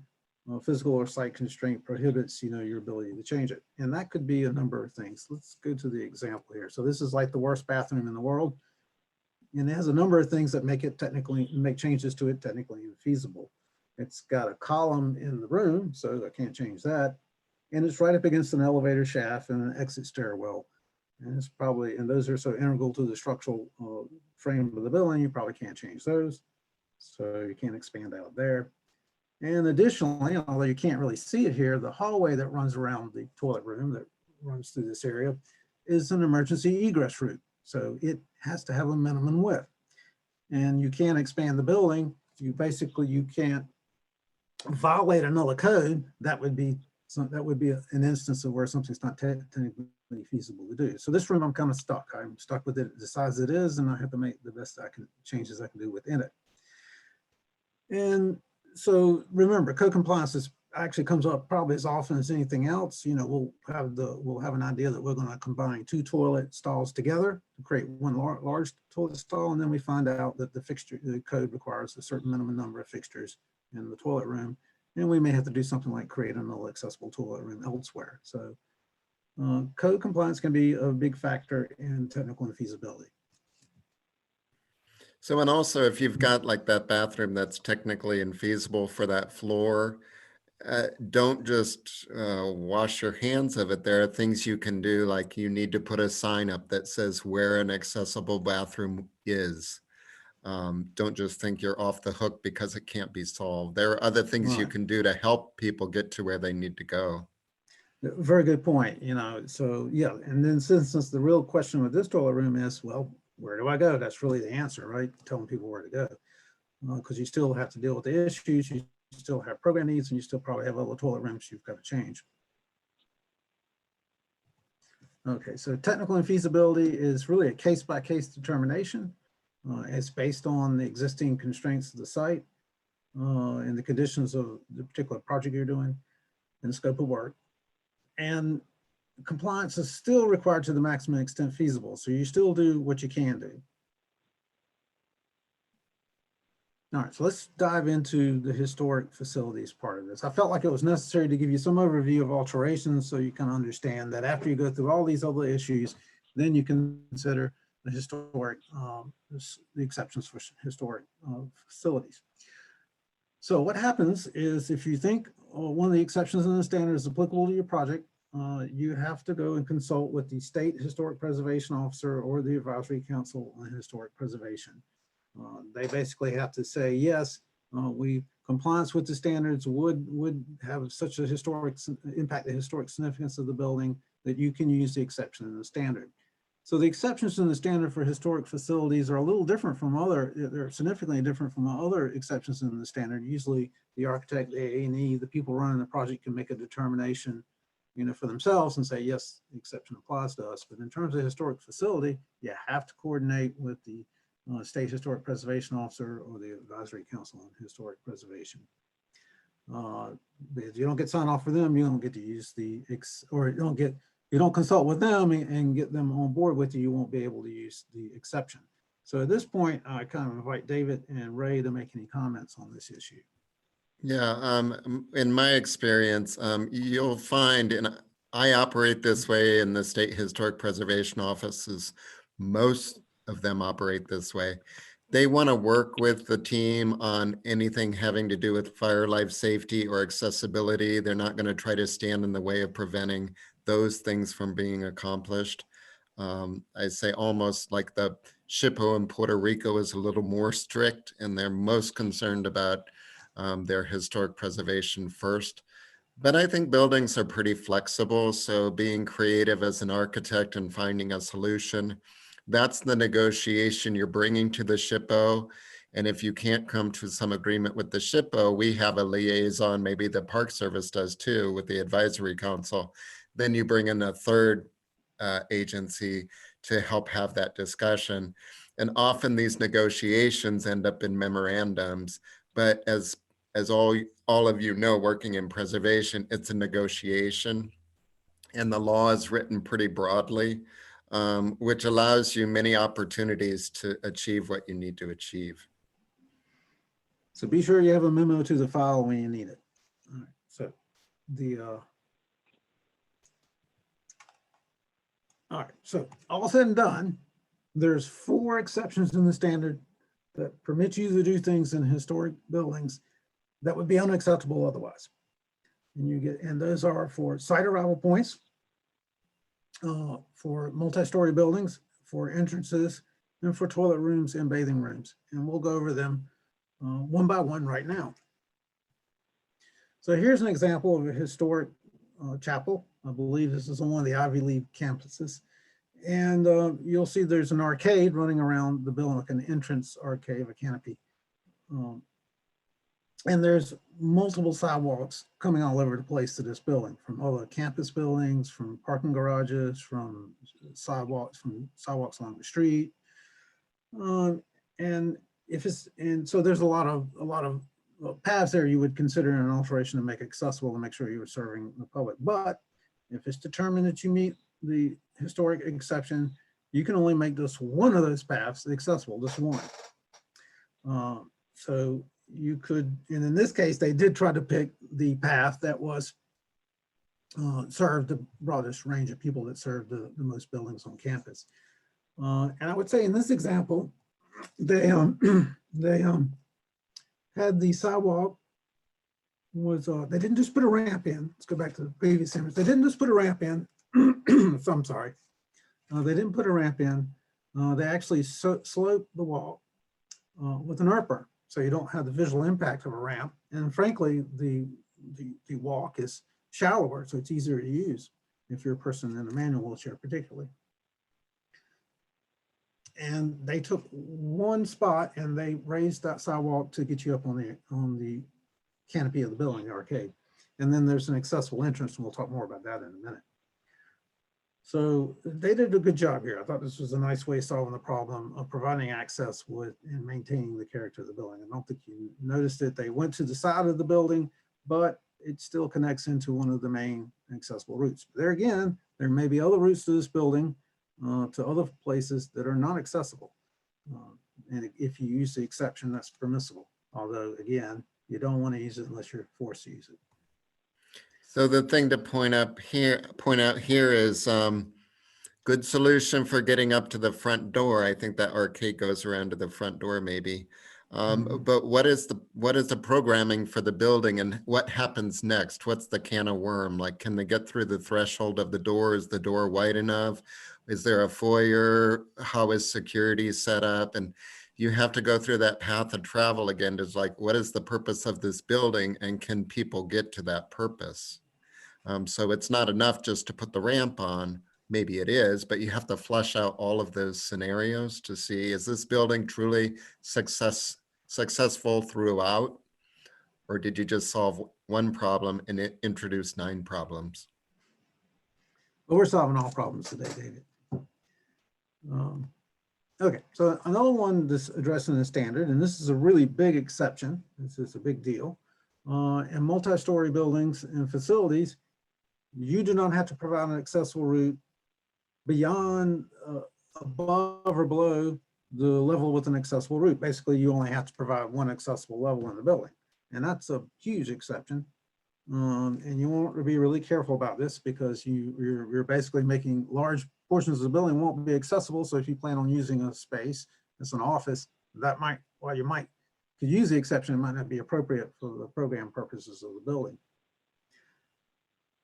physical or site constraint prohibits, your ability to change it. And that could be a number of things. Let's go to the example here. So this is like the worst bathroom in the world. And it has a number of things that make changes to it technically infeasible. It's got a column in the room, so I can't change that. And it's right up against an elevator shaft and an exit stairwell. And those are so integral to the structural frame of the building, you probably can't change those. So you can't expand out there. And additionally, although you can't really see it here, the hallway that runs around the toilet room that runs through this area is an emergency egress route. So it has to have a minimum width. And you can't expand the building. You can't violate another code. That would be an instance of where something's not technically feasible to do. So this room, I'm kind of stuck. I'm stuck with it the size it is, and I have to make the best changes I can do within it. And so remember, code compliance actually comes up probably as often as anything else. We'll have an idea that we're going to combine 2 toilet stalls together to create one large toilet stall, and then we find out that the code requires a certain minimum number of fixtures in the toilet room, and we may have to do something like create another accessible toilet room elsewhere. So code compliance can be a big factor in technical infeasibility. So, and also if you've got like that bathroom that's technically infeasible for that floor, don't just wash your hands of it. There are things you can do, like you need to put a sign up that says where an accessible bathroom is. Don't just think you're off the hook because it can't be solved. There are other things you can do to help people get to where they need to go. Very good point. So yeah, and then since the real question with this toilet room is, well, where do I go? That's really the answer, right? Telling people where to go, because you still have to deal with the issues. You still have program needs, and you still probably have other toilet rooms you've got to change. Okay, so technical infeasibility is really a case-by-case determination. It's based on the existing constraints of the site and the conditions of the particular project you're doing and the scope of work. And compliance is still required to the maximum extent feasible. So you still do what you can do. All right, so let's dive into the historic facilities part of this. I felt like it was necessary to give you some overview of alterations so you can understand that after you go through all these other issues, then you can consider the historic, the exceptions for historic facilities. So what happens is if you think one of the exceptions in the standard is applicable to your project, you have to go and consult with the state historic preservation officer or the advisory council on historic preservation. They basically have to say, yes, compliance with the standards would have such a impact the historic significance of the building that you can use the exception in the standard. So the exceptions in the standard for historic facilities are a little different from they're significantly different from other exceptions in the standard. Usually the architect, the A&E, the people running the project can make a determination for themselves and say, yes, the exception applies to us. But in terms of historic facility, you have to coordinate with the state historic preservation officer or the advisory council on historic preservation. If you don't get sign off for them, you don't get to use you don't consult with them and get them on board with you, you won't be able to use the exception. So at this point, I kind of invite David and Ray to make any comments on this issue. Yeah, in my experience, you'll find, and I operate this way in the State Historic Preservation Offices, most of them operate this way. They want to work with the team on anything having to do with fire, life safety, or accessibility. They're not going to try to stand in the way of preventing those things from being accomplished. I say almost like the SHPO in Puerto Rico is a little more strict, and they're most concerned about their historic preservation first. But I think buildings are pretty flexible. So being creative as an architect and finding a solution, that's the negotiation you're bringing to the SHPO. And if you can't come to some agreement with the SHPO, we have a liaison, maybe the Park Service does too, with the advisory council. Then you bring in a third agency to help have that discussion. And often these negotiations end up in memorandums. But as all of you know, working in preservation, it's a negotiation, and the law is written pretty broadly. which allows you many opportunities to achieve what you need to achieve. So be sure you have a memo to the file when you need it. All right, so all right, so all said and done, there's 4 exceptions in the standard that permit you to do things in historic buildings that would be unacceptable otherwise. And those are for site arrival points, for multi-story buildings, for entrances, and for toilet rooms and bathing rooms. And we'll go over them one by one right now. So here's an example of a historic chapel. I believe this is on one of the Ivy League campuses. And you'll see there's an arcade running around the building, like an entrance arcade, a canopy. And there's multiple sidewalks coming all over the place to this building, from all the campus buildings, from parking garages, from sidewalks along the street. And so there's a lot of paths there you would consider an alteration to make accessible to make sure you're serving the public. But if it's determined that you meet the historic exception, you can only make this one of those paths accessible, this one. So you could, and in this case, they did try to pick the path that was served the broadest range of people that served the most buildings on campus. And I would say in this example, they had the sidewalk was, they didn't just put a ramp in. Let's go back to the previous image. They didn't just put a ramp in. So I'm sorry. They didn't put a ramp in. They actually sloped the walk with an earthworm, so you don't have the visual impact of a ramp. And frankly, the walk is shallower, so it's easier to use if you're a person in a manual wheelchair particularly. And they took one spot and they raised that sidewalk to get you up on the canopy of the building, the arcade. And then there's an accessible entrance, and we'll talk more about that in a minute. So they did a good job here. I thought this was a nice way of solving the problem of providing access with and maintaining the character of the building. I don't think you noticed it. They went to the side of the building, but it still connects into one of the main accessible routes. There again, there may be other routes to this building, to other places that are not accessible. And if you use the exception, that's permissible. Although again, you don't want to use it unless you're forced to use it. So the thing to point out here is good solution for getting up to the front door. I think that arcade goes around to the front door maybe. But what is the programming for the building, and what happens next? What's the can of worm? Like, can they get through the threshold of the door? Is the door wide enough? Is there a foyer? How is security set up? And you have to go through that path of travel again. It's like, what is the purpose of this building, and can people get to that purpose? So it's not enough just to put the ramp on. Maybe it is, but you have to flesh out all of those scenarios to see, is this building truly successful throughout? Or did you just solve one problem and it introduced 9 problems? But we're solving all problems today, David. Okay, so another one that's addressing the standard, and this is a really big exception. This is a big deal. In multi-story buildings and facilities, you do not have to provide an accessible route beyond, above or below the level with an accessible route. Basically, you only have to provide one accessible level in the building. And that's a huge exception. And you want to be really careful about this, because you're basically making large portions of the building won't be accessible. So if you plan on using a space as an office, that might, while you could use the exception, it might not be appropriate for the program purposes of the building.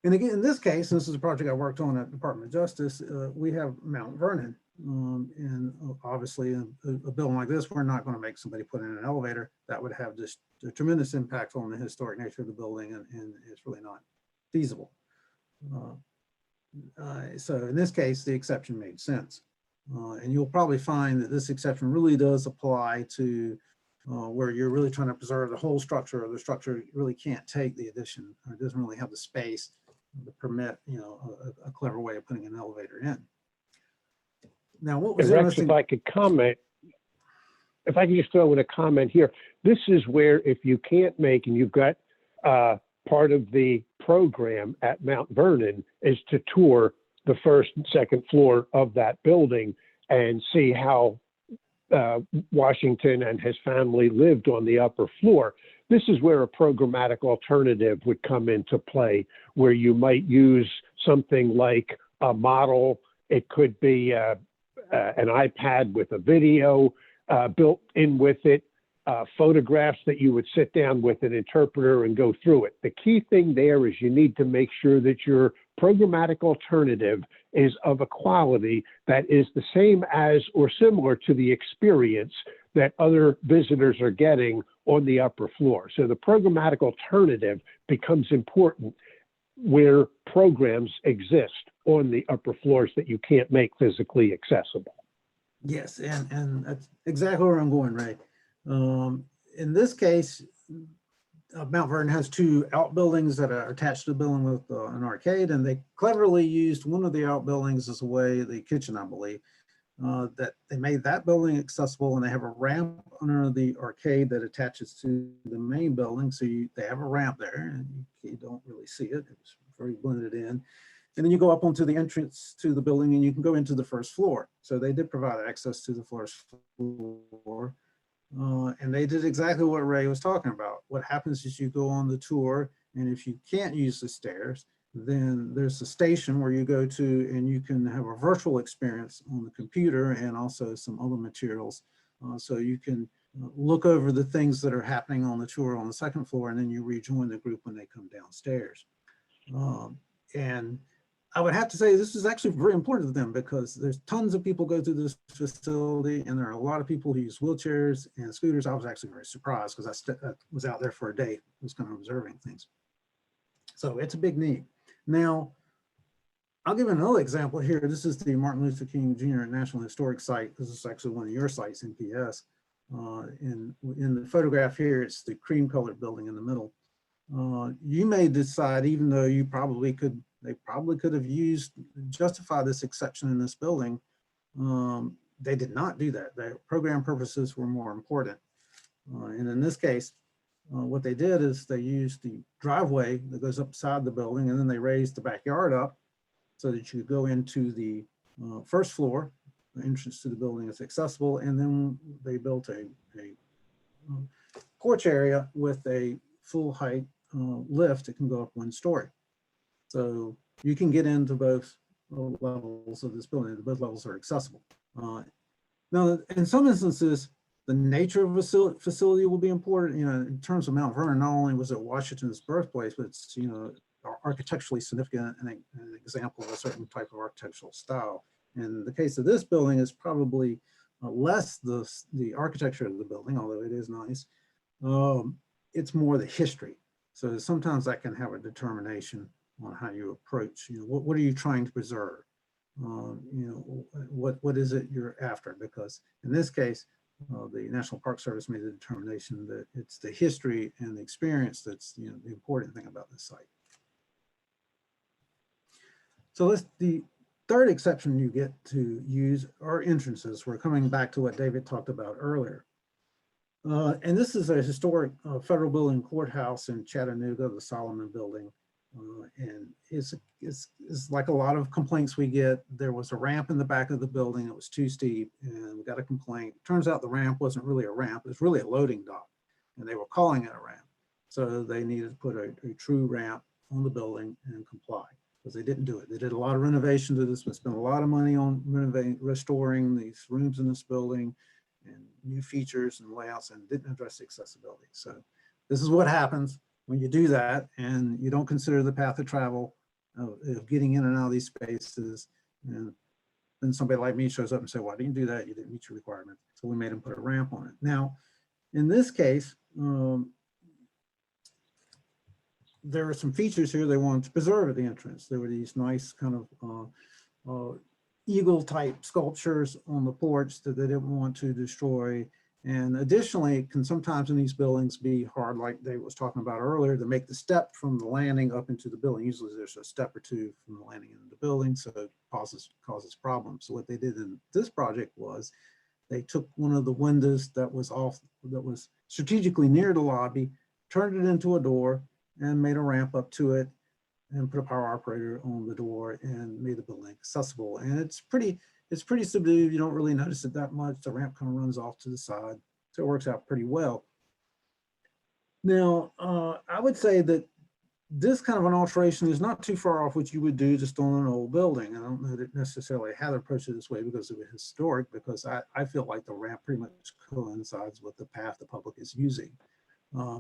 And again, in this case, this is a project I worked on at Department of Justice. We have Mount Vernon, and obviously a building like this, we're not going to make somebody put in an elevator. That would have just a tremendous impact on the historic nature of the building, and it's really not feasible. So in this case, the exception made sense. And you'll probably find that this exception really does apply to where you're really trying to preserve the whole structure, or the structure really can't take the addition, or it doesn't really have the space to permit, a clever way of putting an elevator in. Now, what was Rex, interesting? if I could comment, if I could just throw in a comment here, this is where, if you can't make, and you've got part of the program at Mount Vernon is to tour the first and second floor of that building and see how Washington and his family lived on the upper floor. This is where a programmatic alternative would come into play, where you might use something like a model. It could be an iPad with a video built in with it, photographs that you would sit down with an interpreter and go through it. The key thing there is you need to make sure that your programmatic alternative is of a quality that is the same as or similar to the experience that other visitors are getting on the upper floor. So the programmatic alternative becomes important where programs exist on the upper floors that you can't make physically accessible. Yes, and that's exactly where I'm going, Ray. In this case, Mount Vernon has two outbuildings that are attached to the building with an arcade, and they cleverly used one of the outbuildings as a way, the kitchen, I believe, that they made that building accessible, and they have a ramp under the arcade that attaches to the main building. So they have a ramp there, and you don't really see it. It's very blended in. And then you go up onto the entrance to the building, and you can go into the first floor. So they did provide access to the first floor. And they did exactly what Ray was talking about. What happens is you go on the tour, and if you can't use the stairs, then there's a station where you go to, and you can have a virtual experience on the computer and also some other materials. So you can look over the things that are happening on the tour on the second floor, and then you rejoin the group when they come downstairs. And I would have to say this is actually very important to them, because there's tons of people go through this facility, and there are a lot of people who use wheelchairs and scooters. I was actually very surprised because I was out there for a day, was kind of observing things. So it's a big need. Now, I'll give another example here. This is the Martin Luther King Jr. National Historic Site. This is actually one of your sites, NPS. In the photograph here, it's the cream colored building in the middle. You may decide, even though they probably could have justified this exception in this building. They did not do that. Their program purposes were more important. And in this case, what they did is they used the driveway that goes upside the building, and then they raised the backyard up so that you could go into the first floor. The entrance to the building is accessible, and then they built a porch area with a full height lift that can go up one story. So you can get into both levels of this building. Both levels are accessible. Now, in some instances, the nature of a facility will be important. You know, in terms of Mount Vernon, not only was it Washington's birthplace, but it's, you know, architecturally significant and an example of a certain type of architectural style. In the case of this building, is probably less the architecture of the building, although it is nice. It's more the history. So sometimes that can have a determination on how you approach, you know, what are you trying to preserve? You know, what is it you're after? Because in this case, the National Park Service made the determination that it's the history and the experience that's, you know, the important thing about this site. So the third exception you get to use are entrances. We're coming back to what David talked about earlier. And this is a historic federal building courthouse in Chattanooga, the Solomon Building. And it's like a lot of complaints we get. There was a ramp in the back of the building. It was too steep, and we got a complaint. Turns out the ramp wasn't really a ramp. It was really a loading dock, and they were calling it a ramp. So they needed to put a true ramp on the building and comply, because they didn't do it. They did a lot of renovation to this, but spent a lot of money on restoring these rooms in this building and new features and layouts, and didn't address accessibility. So this is what happens when you do that and you don't consider the path of travel of getting in and out of these spaces. And then somebody like me shows up and say, why didn't you do that? You didn't meet your requirement. So we made them put a ramp on it. Now, in this case, there are some features here they wanted to preserve at the entrance. There were these nice kind of eagle type sculptures on the porch that they didn't want to destroy. And additionally, it can sometimes in these buildings be hard, like Dave was talking about earlier, to make the step from the landing up into the building. Usually there's a step or two from the landing into the building, so it causes problems. So what they did in this project was they took one of the windows that was strategically near the lobby, turned it into a door, and made a ramp up to it. and put a power operator on the door and made the building accessible. And it's pretty subdued. You don't really notice it that much. The ramp kind of runs off to the side. So it works out pretty well. Now, I would say that this kind of an alteration is not too far off what you would do just on an old building. I don't know that necessarily how to approach it this way because of it historic, because I feel like the ramp pretty much coincides with the path the public is using.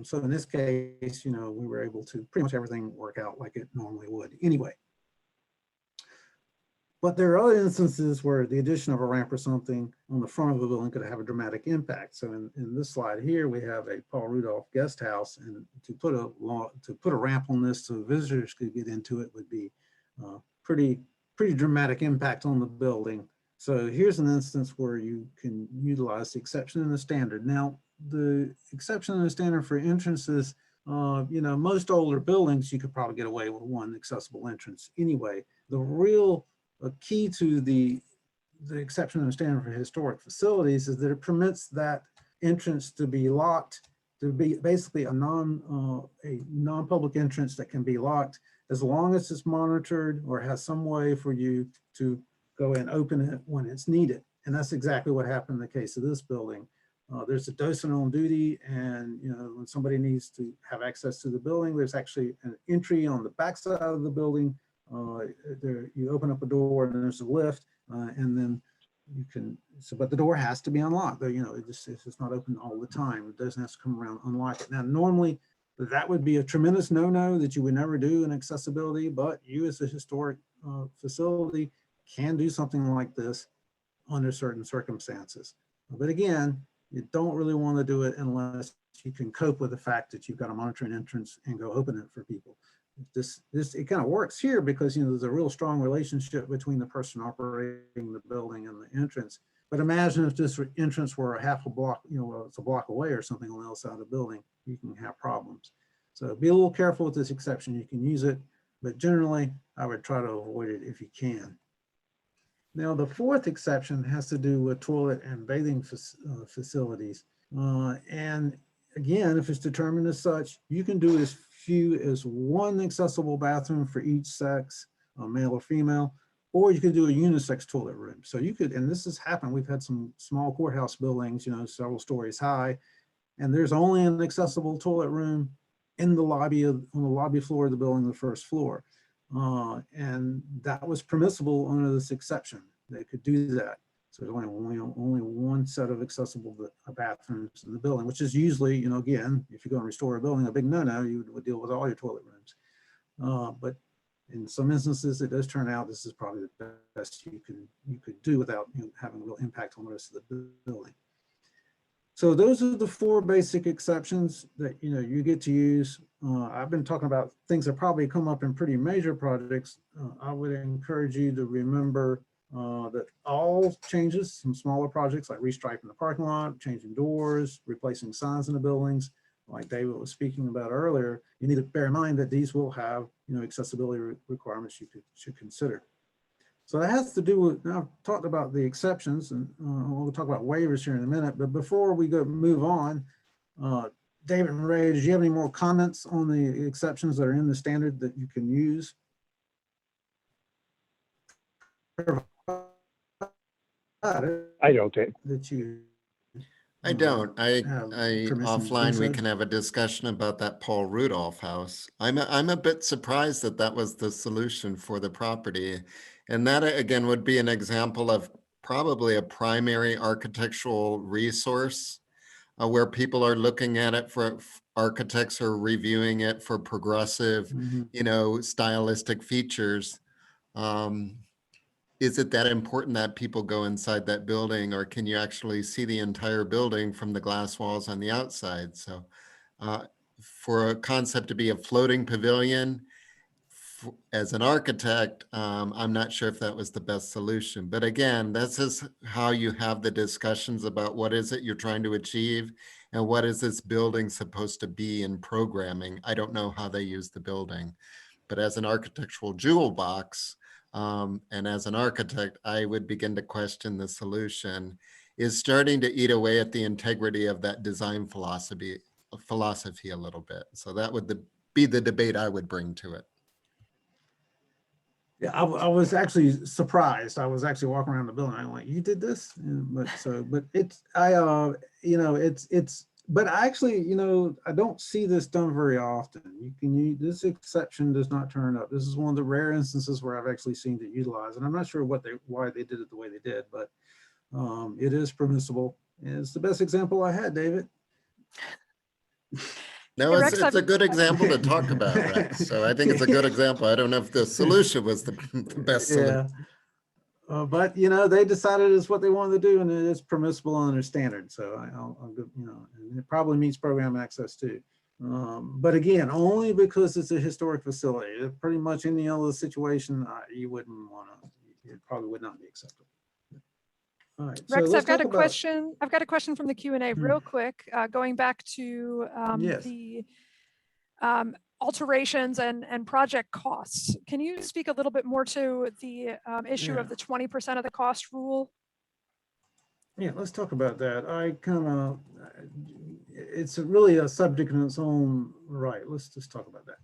So in this case, you know, we were able to pretty much everything work out like it normally would anyway. But there are other instances where the addition of a ramp or something on the front of a building could have a dramatic impact. So in this slide here, we have a Paul Rudolph guest house, and to put a ramp on this so visitors could get into it would be pretty dramatic impact on the building. So here's an instance where you can utilize the exception and the standard. Now, the exception and the standard for entrances, you know, most older buildings, you could probably get away with one accessible entrance anyway. The real key to the exception and the standard for historic facilities is that it permits that entrance to be locked, to be basically a non-public entrance that can be locked as long as it's monitored or has some way for you to go and open it when it's needed. And that's exactly what happened in the case of this building. There's a docent on duty, and you know, when somebody needs to have access to the building, there's actually an entry on the backside of the building. You open up a door and there's a lift, and then you can. But the door has to be unlocked. You know, it's just not open all the time. It doesn't have to come around and unlock it. Now, normally that would be a tremendous no-no that you would never do in accessibility. But you, as a historic facility, can do something like this under certain circumstances. But again, you don't really want to do it unless you can cope with the fact that you've got to monitor an entrance and go open it for people. It kind of works here because, you know, there's a real strong relationship between the person operating the building and the entrance. But imagine if this entrance were a half a block, you know, it's a block away or something on the other side of the building, you can have problems. So be a little careful with this exception. You can use it, but generally I would try to avoid it if you can. Now, the fourth exception has to do with toilet and bathing facilities. And again, if it's determined as such, you can do as few as one accessible bathroom for each sex, male or female, or you could do a unisex toilet room. So you could, and this has happened, we've had some small courthouse buildings, you know, several stories high, and there's only an accessible toilet room in the lobby on the lobby floor of the building, the first floor. And that was permissible under this exception. They could do that. So there's only one set of accessible bathrooms in the building, which is usually, you know, again, if you're going to restore a building, a big no-no, you would deal with all your toilet rooms. But in some instances, it does turn out this is probably the best you could do without, you know, having a real impact on the rest of the building. So those are the four basic exceptions that, you know, you get to use. I've been talking about things that probably come up in pretty major projects. I would encourage you to remember that all changes, some smaller projects like restriping the parking lot, changing doors, replacing signs in the buildings, like David was speaking about earlier, you need to bear in mind that these will have, you know, accessibility requirements you should consider. So that has to do with, now I've talked about the exceptions, and we'll talk about waivers here in a minute, but before we move on, David and Ray, did you have any more comments on the exceptions that are in the standard that you can use? I don't think. That you I don't. I permission to do offline we so? can have a discussion about that Paul Rudolph house. I'm a bit surprised that that was the solution for the property, and that again would be an example of probably a primary architectural resource where people are looking at it for architects are reviewing it for progressive, Mhm. you know, stylistic features. Is it that important that people go inside that building, or can you actually see the entire building from the glass walls on the outside? So for a concept to be a floating pavilion, as an architect, I'm not sure if that was the best solution. But again, this is how you have the discussions about what is it you're trying to achieve and what is this building supposed to be in programming. I don't know how they use the building, but as an architectural jewel box, and as an architect, I would begin to question the solution is starting to eat away at the integrity of that design philosophy a little bit. So that would be the debate I would bring to it. Yeah, I was actually surprised. I was actually walking around the building. I'm like, you did this? Yeah, but it's, but actually, I don't see this done very often. This exception does not turn up. This is one of the rare instances where I've actually seen it utilized, and I'm not sure why they did it the way they did, but it is permissible. And it's the best example I had, David. No, Hey, it's, Rex, it's a good example to talk about, Rex. So I think it's a good example. I don't know if the solution was the best solution. Yeah. But they decided it's what they wanted to do, and it is permissible under standard. So I'll go, and it probably meets program access too. But again, only because it's a historic facility. Pretty much any other situation, you wouldn't want to. It probably would not be acceptable. All right. So Rex, let's I've got talk a about. question. I've got a question from the Q&A real quick, going back to Yes. the alterations and project costs. Can you speak a little bit more to the issue of the 20% of the cost rule? Yeah, let's talk about that. It's really a subject in its own right. Let's just talk about that.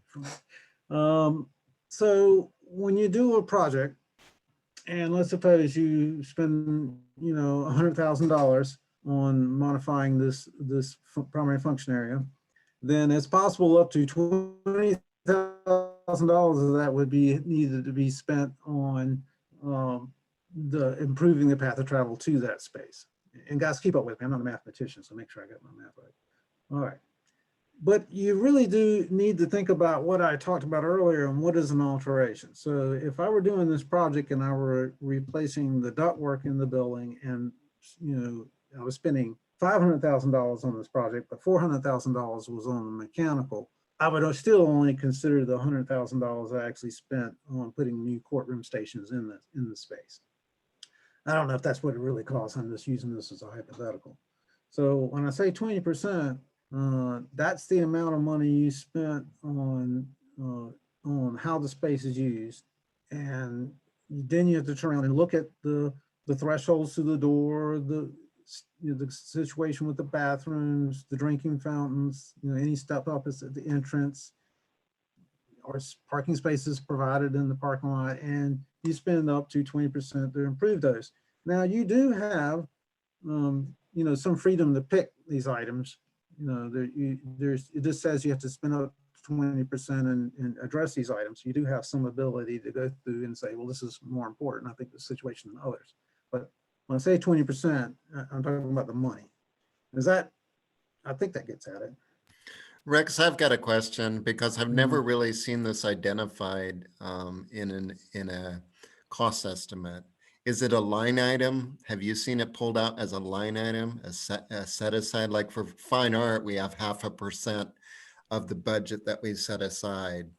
So when you do a project, and let's suppose you spend, $100,000 on modifying this primary function area, then it's possible up to $20,000 of that would be needed to be spent on the improving the path of travel to that space. And guys, keep up with me. I'm not a mathematician, so make sure I got my math right. All right. But you really do need to think about what I talked about earlier and what is an alteration. So if I were doing this project and I were replacing the ductwork in the building, and I was spending $500,000 on this project, but $400,000 was on the mechanical, I would still only consider the $100,000 I actually spent on putting new courtroom stations in the space. I don't know if that's what it really costs. I'm just using this as a hypothetical. So when I say 20%, that's the amount of money you spent on how the space is used, and then you have to turn around and look at the thresholds to the door, the situation with the bathrooms, the drinking fountains, any step up is at the entrance, or parking spaces provided in the parking lot, and you spend up to 20% to improve those. Now you do have some freedom to pick these items. It just says you have to spend up 20% and address these items. You do have some ability to go through and say, well, this is more important, I think, the situation than others. But when I say 20%, I'm talking about the money. I think that gets at it. Rex, I've got a question because I've never really seen this identified in a cost estimate. Is it a line item? Have you seen it pulled out as a line item, a set aside? Like for fine art, we have 0.5% of the budget that we set aside.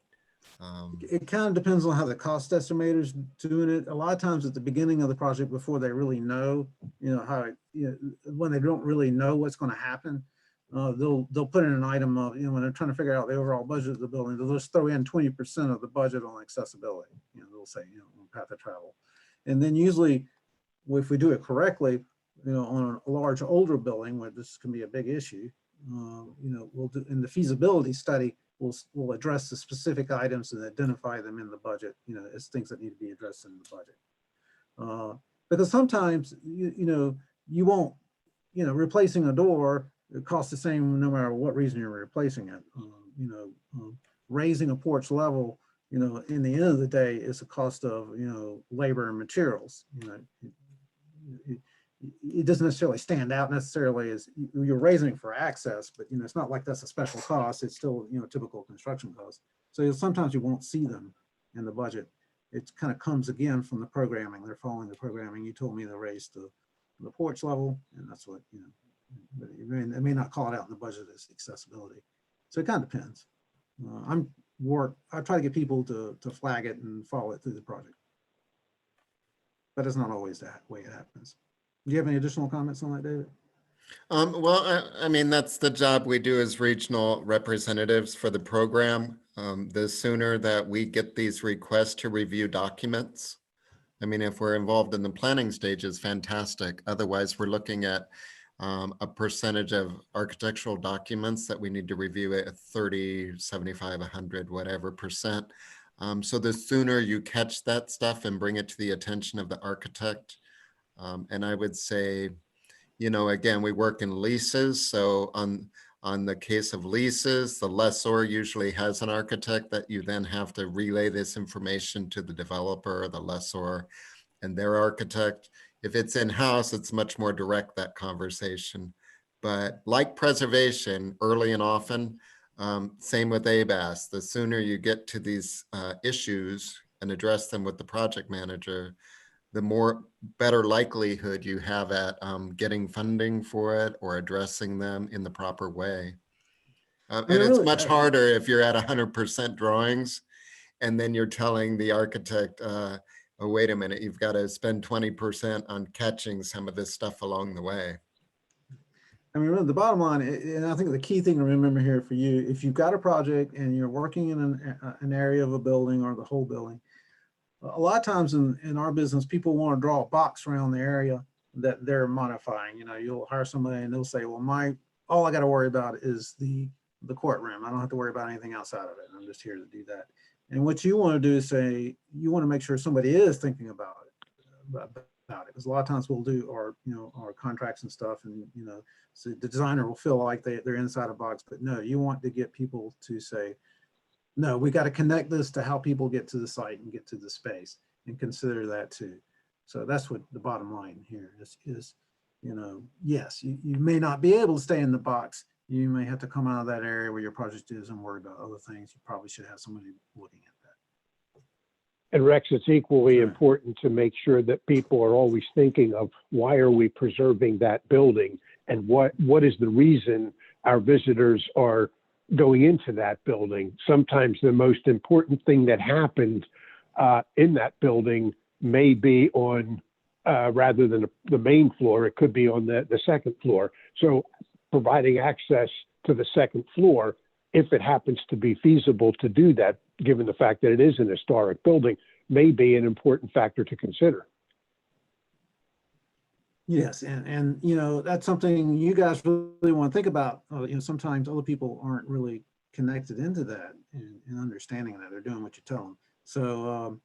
It kind of depends on how the cost estimator's doing it. A lot of times at the beginning of the project, before they really know, when they don't really know what's going to happen, they'll put in an item of, when they're trying to figure out the overall budget of the building, they'll just throw in 20% of the budget on accessibility. They'll say, on path of travel. And then usually, if we do it correctly, on a large older building where this can be a big issue, we'll do in the feasibility study, we'll address the specific items and identify them in the budget, as things that need to be addressed in the budget. Because sometimes, you won't, replacing a door, it costs the same no matter what reason you're replacing it. Raising a porch level, in the end of the day, is a cost of, labor and materials. It doesn't necessarily stand out necessarily as you're raising for access, but it's not like that's a special cost. It's still typical construction costs. So sometimes you won't see them in the budget. It kind of comes again from the programming. They're following the programming. You told me to raise the porch level, and that's what but it may not call it out in the budget as accessibility. So it kind of depends. I try to get people to flag it and follow it through the project, but it's not always that way it happens. Do you have any additional comments on that, David? Well, I mean, that's the job we do as regional representatives for the program. The sooner that we get these requests to review documents, I mean, if we're involved in the planning stage, is fantastic. Otherwise, we're looking at a percentage of architectural documents that we need to review at 30, 75, 100, whatever percent. So the sooner you catch that stuff and bring it to the attention of the architect. And I would say, you know, again, we work in leases. So on the case of leases, the lessor usually has an architect that you then have to relay this information to the developer or the lessor and their architect. If it's in-house, it's much more direct, that conversation. But like preservation, early and often, same with ABAS, the sooner you get to these issues and address them with the project manager, the more better likelihood you have at getting funding for it or addressing them in the proper way. And it's much harder if you're at 100% drawings and then you're telling the architect, oh, wait a minute, you've got to spend 20% on catching some of this stuff along the way. I mean, really, the bottom line, and I think the key thing to remember here for you, if you've got a project and you're working in an area of a building or the whole building, a lot of times in our business, people want to draw a box around the area that they're modifying. You know, you'll hire somebody and they'll say, well, all I got to worry about is the courtroom. I don't have to worry about anything outside of it. I'm just here to do that. And what you want to do is say, you want to make sure somebody is thinking about it. Because a lot of times we'll do our contracts and stuff, and so the designer will feel like they're inside a box, but no, you want to get people to say, no, we got to connect this to how people get to the site and get to the space, and consider that too. So that's what the bottom line here is yes, you may not be able to stay in the box. You may have to come out of that area where your project is and worry about other things. You probably should have somebody looking at that. And Rex, it's equally important to make sure that people are always thinking of, why are we preserving that building, and what is the reason our visitors are going into that building. Sometimes the most important thing that happened in that building may be on, rather than the main floor, it could be on the second floor. So providing access to the second floor, if it happens to be feasible to do that, given the fact that it is an historic building, may be an important factor to consider. Yes, and that's something you guys really want to think about. Sometimes other people aren't really connected into that and understanding that they're doing what you tell them. So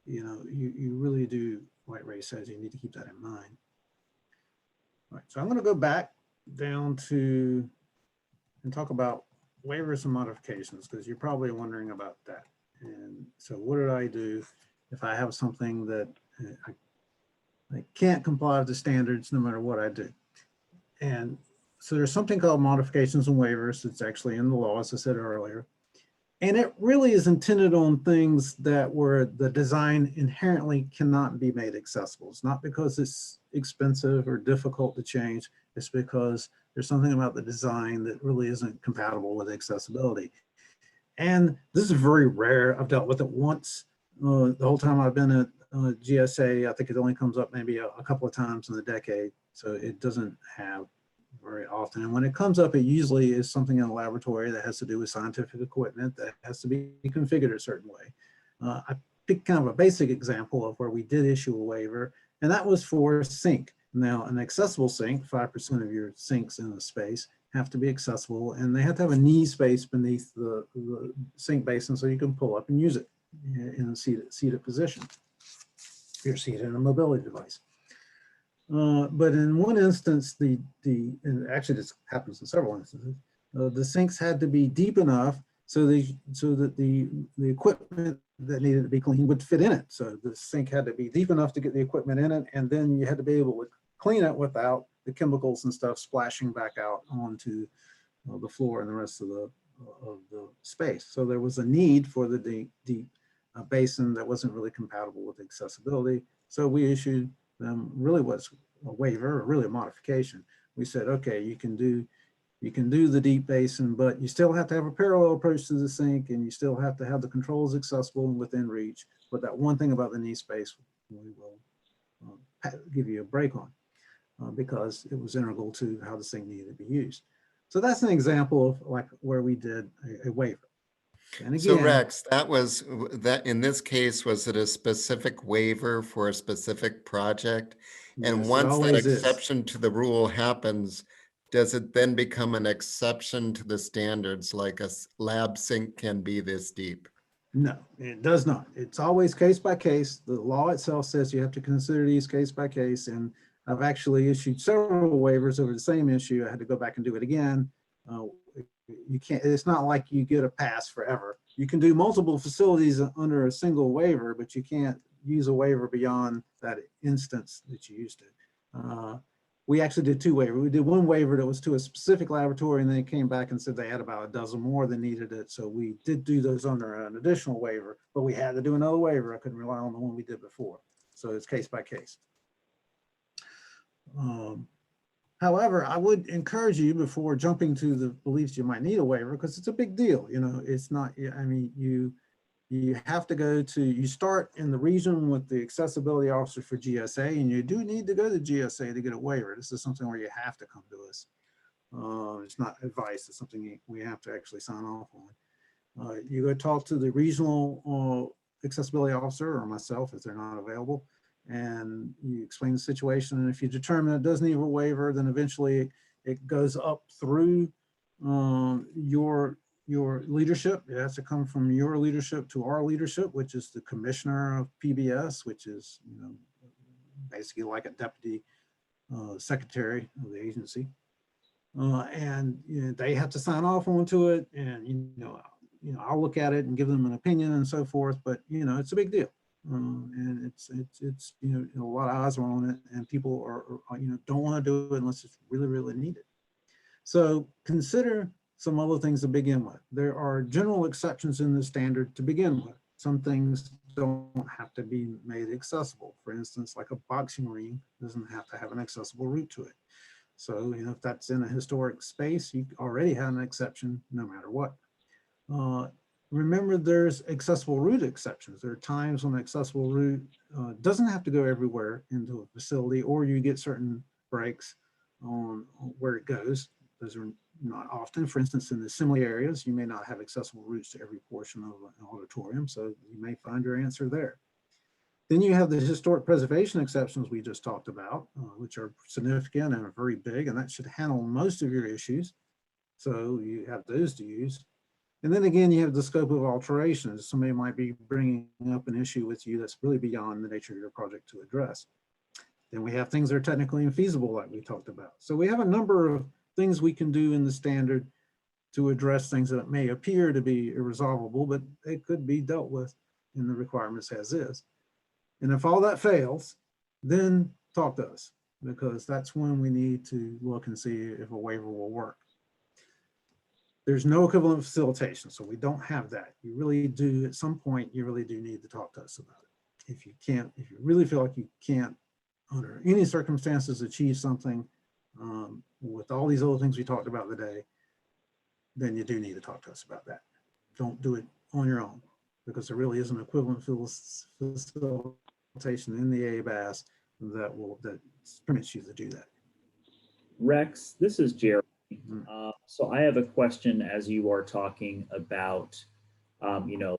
you really do, like Ray says, you need to keep that in mind. All right, so I'm going to go back down to and talk about waivers and modifications, because you're probably wondering about that. And so what did I do if I have something that I can't comply with the standards no matter what I do? And so there's something called modifications and waivers. It's actually in the law, as I said earlier. And it really is intended on things that where the design inherently cannot be made accessible. It's not because it's expensive or difficult to change. It's because there's something about the design that really isn't compatible with accessibility. And this is very rare. I've dealt with it once. The whole time I've been at GSA, I think it only comes up maybe a couple of times in the decade. So it doesn't have very often. And when it comes up, it usually is something in a laboratory that has to do with scientific equipment that has to be configured a certain way. I picked kind of a basic example of where we did issue a waiver, and that was for sink. Now, an accessible sink, 5% of your sinks in a space have to be accessible, and they have to have a knee space beneath the sink basin so you can pull up and use it in a seated position. You're seated in a mobility device. But in one instance, and actually this happens in several instances, the sinks had to be deep enough so that the equipment that needed to be cleaned would fit in it. So the sink had to be deep enough to get the equipment in it, and then you had to be able to clean it without the chemicals and stuff splashing back out onto the floor and the rest of the space. So there was a need for the deep basin that wasn't really compatible with accessibility. So we issued them really what's a waiver, or really a modification. We said, okay, you can do the deep basin, but you still have to have a parallel approach to the sink, and you still have to have the controls accessible and within reach. But that one thing about the knee space, we will give you a break on because it was integral to how the sink needed to be used. So that's an example of like where we did a waiver. And again, so Rex, that in this case, was it a specific waiver for a specific project? And yes, once that exception to the rule happens, does it then become an exception to the standards, like a lab sink can be this deep? No, it does not. It's always case by case. The law itself says you have to consider these case by case. And I've actually issued several waivers over the same issue. I had to go back and do it again. You can't, it's not like you get a pass forever. You can do multiple facilities under a single waiver, but you can't use a waiver beyond that instance that you used to. We actually did two waivers. We did one waiver that was to a specific laboratory, and then they came back and said they had about a dozen more that needed it. So we did do those under an additional waiver, but we had to do another waiver. I couldn't rely on the one we did before. So it's case by case. However, I would encourage you before jumping to the beliefs you might need a waiver, because it's a big deal. You know, it's not, I mean, you have to go to, you start in the region with the accessibility officer for GSA, and you do need to go to GSA to get a waiver. This is something where you have to come to us. It's not advice, it's something we have to actually sign off on. You go talk to the regional accessibility officer or myself if they're not available, and you explain the situation. And if you determine it does need a waiver, then eventually it goes up through your leadership. It has to come from your leadership to our leadership, which is the commissioner of PBS, which is, you know, basically like a deputy secretary of the agency. And you know, they have to sign off onto it, and you know, I'll look at it and give them an opinion and so forth. But you know, it's a big deal, and it's you know, a lot of eyes are on it, and people are you know, don't want to do it unless it's really needed. So consider some other things to begin with. There are general exceptions in the standard to begin with. Some things don't have to be made accessible. For instance, like a boxing ring doesn't have to have an accessible route to it. So, you know, if that's in a historic space, you already have an exception no matter what. Remember, there's accessible route exceptions. There are times when accessible route doesn't have to go everywhere into a facility, or you get certain breaks on where it goes. Those are not often. For instance, in the assembly areas, you may not have accessible routes to every portion of an auditorium, so you may find your answer there. Then you have the historic preservation exceptions we just talked about, which are significant and are very big, and that should handle most of your issues. So you have those to use. And then again, you have the scope of alterations. Somebody might be bringing up an issue with you that's really beyond the nature of your project to address. Then we have things that are technically infeasible, like we talked about. So we have a number of things we can do in the standard to address things that may appear to be irresolvable, but they could be dealt with in the requirements as is. And if all that fails, then talk to us, because that's when we need to look and see if a waiver will work. There's no equivalent facilitation, so we don't have that. You really do, at some point, you really do need to talk to us about it. If you can't, if you really feel like you can't, under any circumstances, achieve something with all these other things we talked about today, then you do need to talk to us about that. Don't do it on your own, because there really is an equivalent facilitation in the ABAS that permits you to do that. Rex, this is Jerry. So I have a question as you are talking about, you know,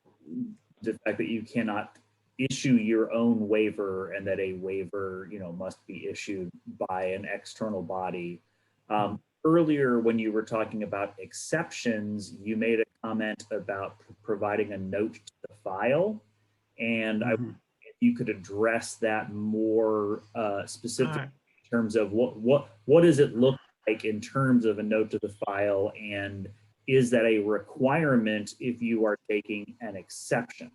the fact that you cannot issue your own waiver and that a waiver, you know, must be issued by an external body. Earlier, when you were talking about exceptions, you made a comment about providing a note to the file, and I, if you could address that more specifically in terms of what does it look like in terms of a note to the file, and is that a requirement if you are taking an exception?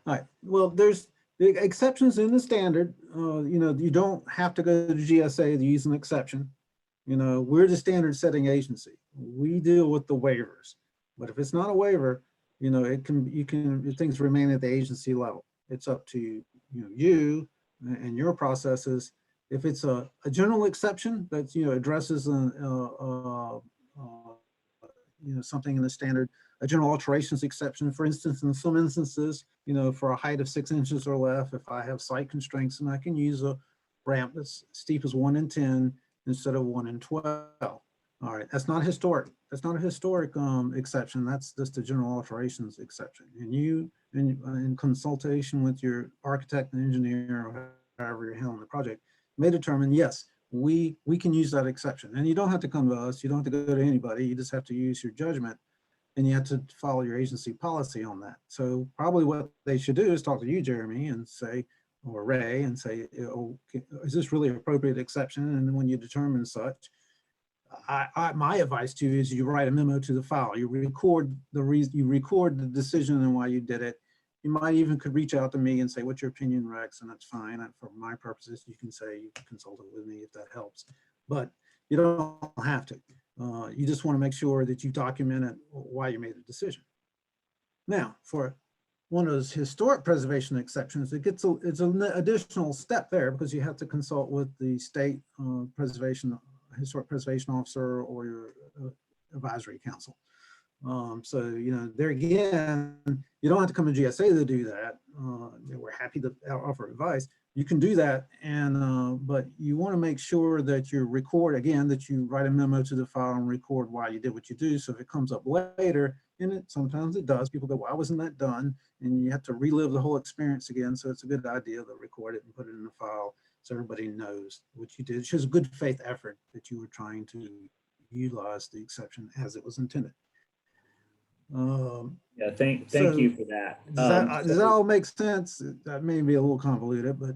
All right. Well, there's the exceptions in the standard. You know, you don't have to go to GSA to use an exception. You know, we're the standard setting agency. We deal with the waivers. But if it's not a waiver, you know, things remain at the agency level. It's up to you and your processes. If it's a general exception that, you know, addresses something in the standard, a general alterations exception, for instance, in some instances, you know, for a height of 6 inches or less, if I have site constraints, and I can use a ramp that's steep as 1 in 10 instead of 1 in 12. All right, that's not historic. That's not a historic exception. That's just a general alterations exception. And you, in consultation with your architect and engineer, or however you're handling the project, may determine, yes, we can use that exception. And you don't have to come to us. You don't have to go to anybody. You just have to use your judgment and you have to follow your agency policy on that. So probably what they should do is talk to you, Jeremy, and say, or Ray, and say, oh, is this really appropriate exception? And then when you determine such, my advice to you is you write a memo to the file. You record the reason, you record the decision and why you did it. You might even could reach out to me and say, what's your opinion, Rex? And that's fine. And for my purposes, you can say you can consult it with me if that helps. But you don't have to. You just want to make sure that you documented why you made the decision. Now, for one of those historic preservation exceptions, it's an additional step there because you have to consult with the state historic preservation officer or your advisory council. So, you know, there again, you don't have to come to GSA to do that. We're happy to offer advice. You can do that, and but you want to make sure that you record, again, that you write a memo to the file and record why you did what you do. So if it comes up later, and sometimes it does, people go, why wasn't that done? And you have to relive the whole experience again. So it's a good idea to record it and put it in the file so everybody knows what you did. It shows a good faith effort that you were trying to utilize the exception as it was intended. Yeah, thank you for that. Does that all make sense? That may be a little convoluted, but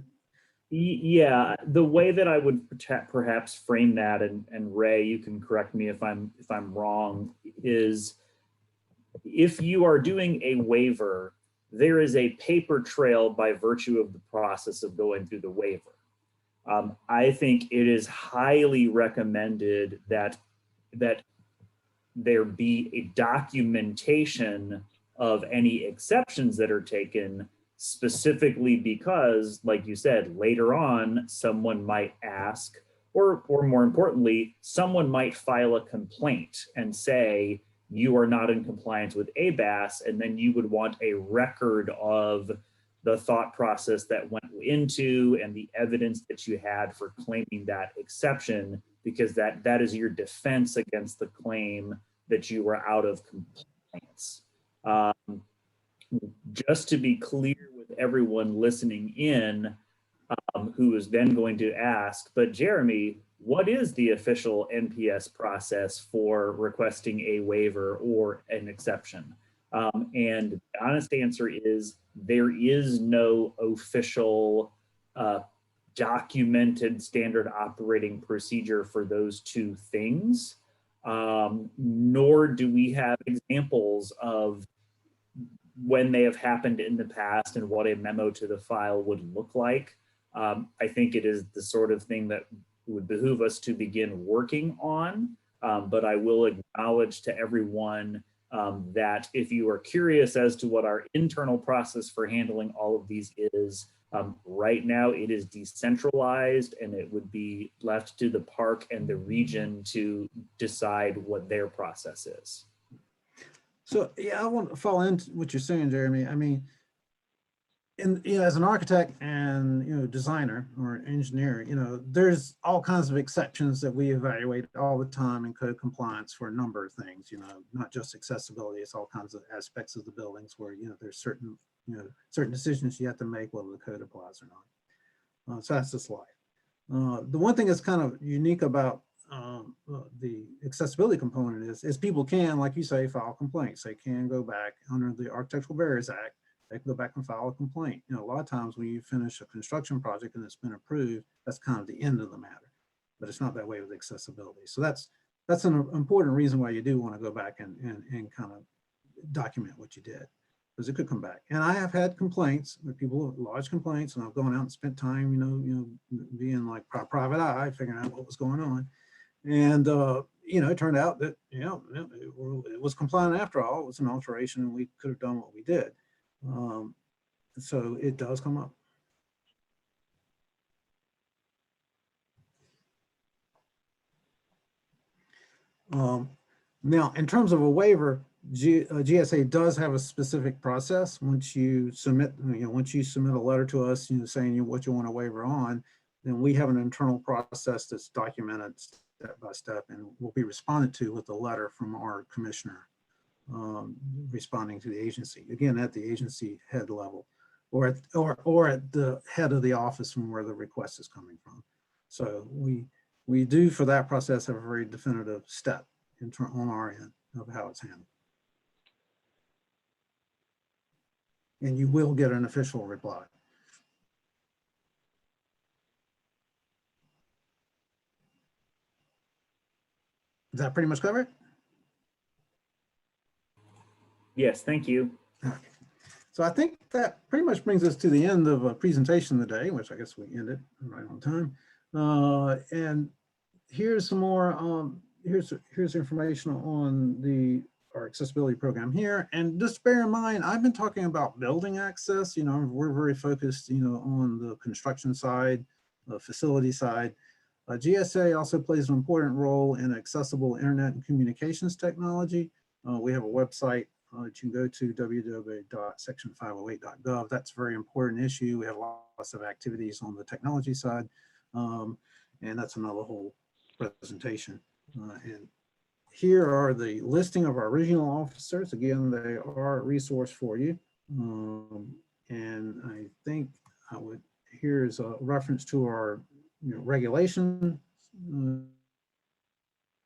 yeah, the way that I would perhaps frame that, and Ray, you can correct me if I'm wrong, is if you are doing a waiver, there is a paper trail by virtue of the process of going through the waiver. I think it is highly recommended that there be a documentation of any exceptions that are taken, specifically because, like you said, later on, someone might ask, or more importantly, someone might file a complaint and say, you are not in compliance with ABAS, and then you would want a record of the thought process that went into and the evidence that you had for claiming that exception, because that is your defense against the claim that you were out of compliance. Just to be clear with everyone listening in, who is then going to ask, but Jeremy, what is the official NPS process for requesting a waiver or an exception? And the honest answer is there is no official documented standard operating procedure for those two things, nor do we have examples of when they have happened in the past and what a memo to the file would look like. I think it is the sort of thing that would behoove us to begin working on, but I will acknowledge to everyone that if you are curious as to what our internal process for handling all of these is, right now it is decentralized and it would be left to the park and the region to decide what their process is. so yeah, I want to follow into what you're saying, Jeremy. I mean, as an architect and designer or engineer, there's all kinds of exceptions that we evaluate all the time in code compliance for a number of things. Not just accessibility; it's all kinds of aspects of the buildings where there's certain decisions you have to make whether the code applies or not. So that's just life. The one thing that's kind of unique about the accessibility component is people can, like you say, file complaints. They can go back under the Architectural Barriers Act. They can go back and file a complaint. A lot of times when you finish a construction project and it's been approved, that's kind of the end of the matter. But it's not that way with accessibility. So that's an important reason why you do want to go back and kind of document what you did, because it could come back. And I have had complaints with people, large complaints, and I've gone out and spent time, being like private eye, figuring out what was going on. And it turned out that it was compliant after all. It was an alteration, and we could have done what we did. So it does come up. Now, in terms of a waiver, GSA does have a specific process. Once you submit, a letter to us, saying what you want a waiver on, then we have an internal process that's documented step by step, and will be responded to with a letter from our commissioner. Responding to the agency, again, at the agency head level, or at the head of the office from where the request is coming from. So we do, for that process, have a very definitive step on our end of how it's handled. and you will get an official reply. Does that pretty much cover it? Yes, thank you. Okay. So I think that pretty much brings us to the end of a presentation today, which I guess we ended right on time. And here's some more, here's information on our accessibility program here. And just bear in mind, I've been talking about building access. We're very focused, on the construction side, the facility side. GSA also plays an important role in accessible internet and communications technology. We have a website that you can go to, www.section508.gov. That's a very important issue. We have lots of activities on the technology side, and that's another whole presentation. And here are the listing of our regional officers. Again, they are a resource for you. And I think here's a reference to our regulation.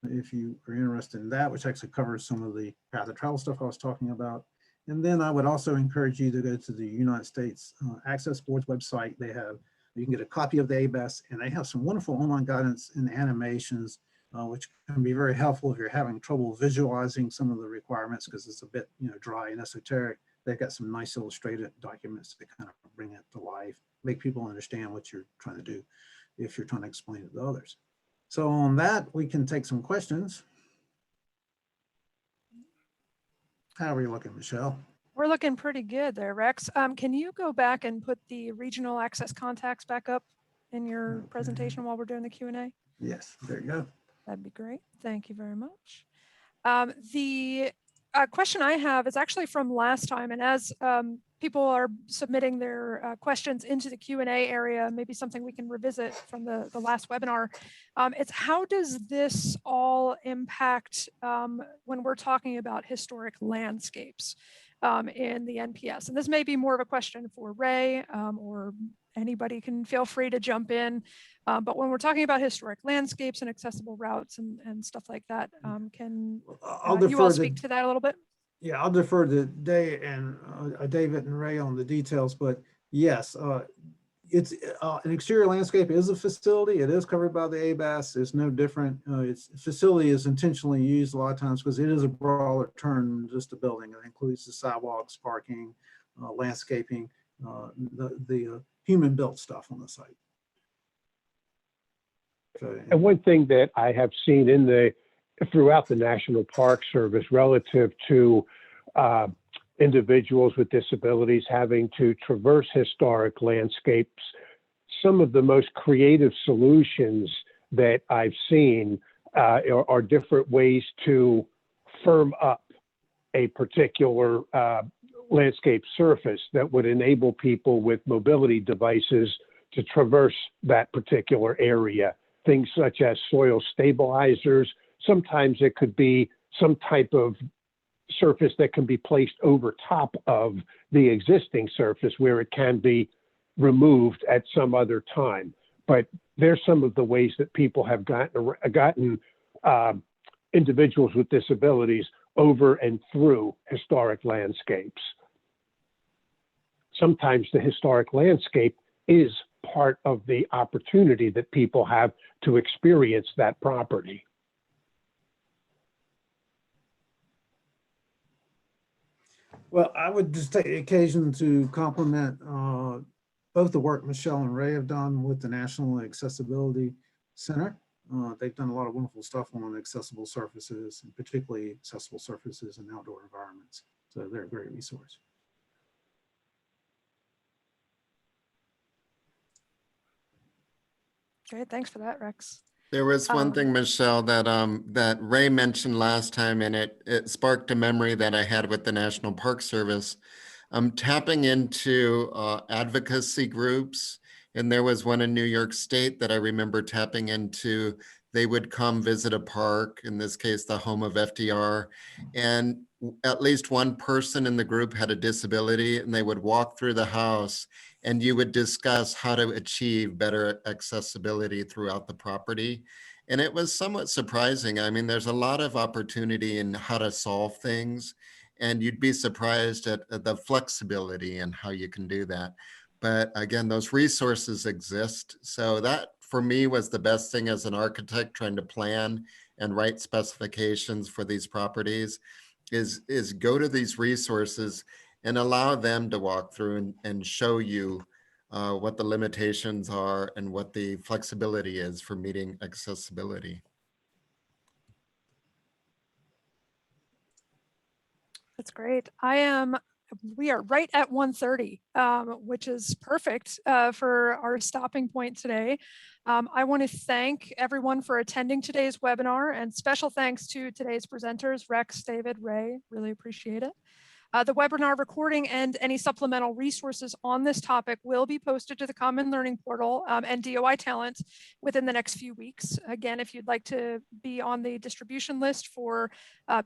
If you are interested in that, which actually covers some of the path of travel stuff I was talking about. And then I would also encourage you to go to the United States Access Board's website. You can get a copy of the ABAS, and they have some wonderful online guidance and animations, which can be very helpful if you're having trouble visualizing some of the requirements because it's a bit dry and esoteric. They've got some nice illustrated documents that kind of bring it to life, make people understand what you're trying to do if you're trying to explain it to others. So on that, we can take some questions. How are you looking, Michelle? We're looking pretty good there, Rex. Can you go back and put the regional access contacts back up in your presentation while we're doing the Q&A? Yes, there you go. That'd be great. Thank you very much. The question I have is actually from last time, and as people are submitting their questions into the Q&A area, maybe something we can revisit from the last webinar. It's how does this all impact when we're talking about historic landscapes in the NPS? And this may be more of a question for Ray, or anybody can feel free to jump in. But when we're talking about historic landscapes and accessible routes and stuff like that, can you all speak to that a little bit? Yeah, I'll defer to David and Ray on the details, but yes, it's an exterior landscape is a facility. It is covered by the ABAS. It's no different. Its facility is intentionally used a lot of times because it is a broader term than just a building. It includes the sidewalks, parking, landscaping, the human-built stuff on the site. So, and one thing that I have seen throughout the National Park Service relative to individuals with disabilities having to traverse historic landscapes, some of the most creative solutions that I've seen are different ways to firm up a particular landscape surface that would enable people with mobility devices to traverse that particular area. Things such as soil stabilizers. Sometimes it could be some type of surface that can be placed over top of the existing surface where it can be removed at some other time. But there's some of the ways that people have gotten individuals with disabilities over and through historic landscapes. Sometimes the historic landscape is part of the opportunity that people have to experience that property. well, I would just take the occasion to compliment both the work Michelle and Ray have done with the National Accessibility Center. They've done a lot of wonderful stuff on accessible surfaces, and particularly accessible surfaces in outdoor environments. So they're a great resource. Great, thanks for that, Rex. There was one thing, Michelle, that Ray mentioned last time, and it sparked a memory that I had with the National Park Service. Tapping into advocacy groups, and there was one in New York State that I remember tapping into. They would come visit a park, in this case, the home of FDR, and at least one person in the group had a disability, and they would walk through the house and you would discuss how to achieve better accessibility throughout the property. And it was somewhat surprising. I mean, there's a lot of opportunity in how to solve things. And you'd be surprised at the flexibility and how you can do that. But again, those resources exist. So that for me was the best thing as an architect trying to plan and write specifications for these properties is go to these resources and allow them to walk through and show you what the limitations are and what the flexibility is for meeting accessibility. That's great. We are right at 1:30, which is perfect for our stopping point today. I want to thank everyone for attending today's webinar, and special thanks to today's presenters, Rex, David, Ray, really appreciate it. The webinar recording and any supplemental resources on this topic will be posted to the Common Learning Portal and DOI Talent within the next few weeks. Again, if you'd like to be on the distribution list for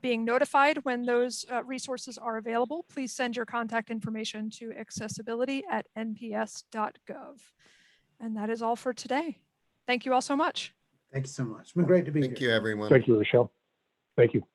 being notified when those resources are available, please send your contact information to accessibility@nps.gov. And that is all for today. Thank you all so much. Thank you so much. It's been great to be here. Thank you, everyone. Thank you, Michelle. Thank you.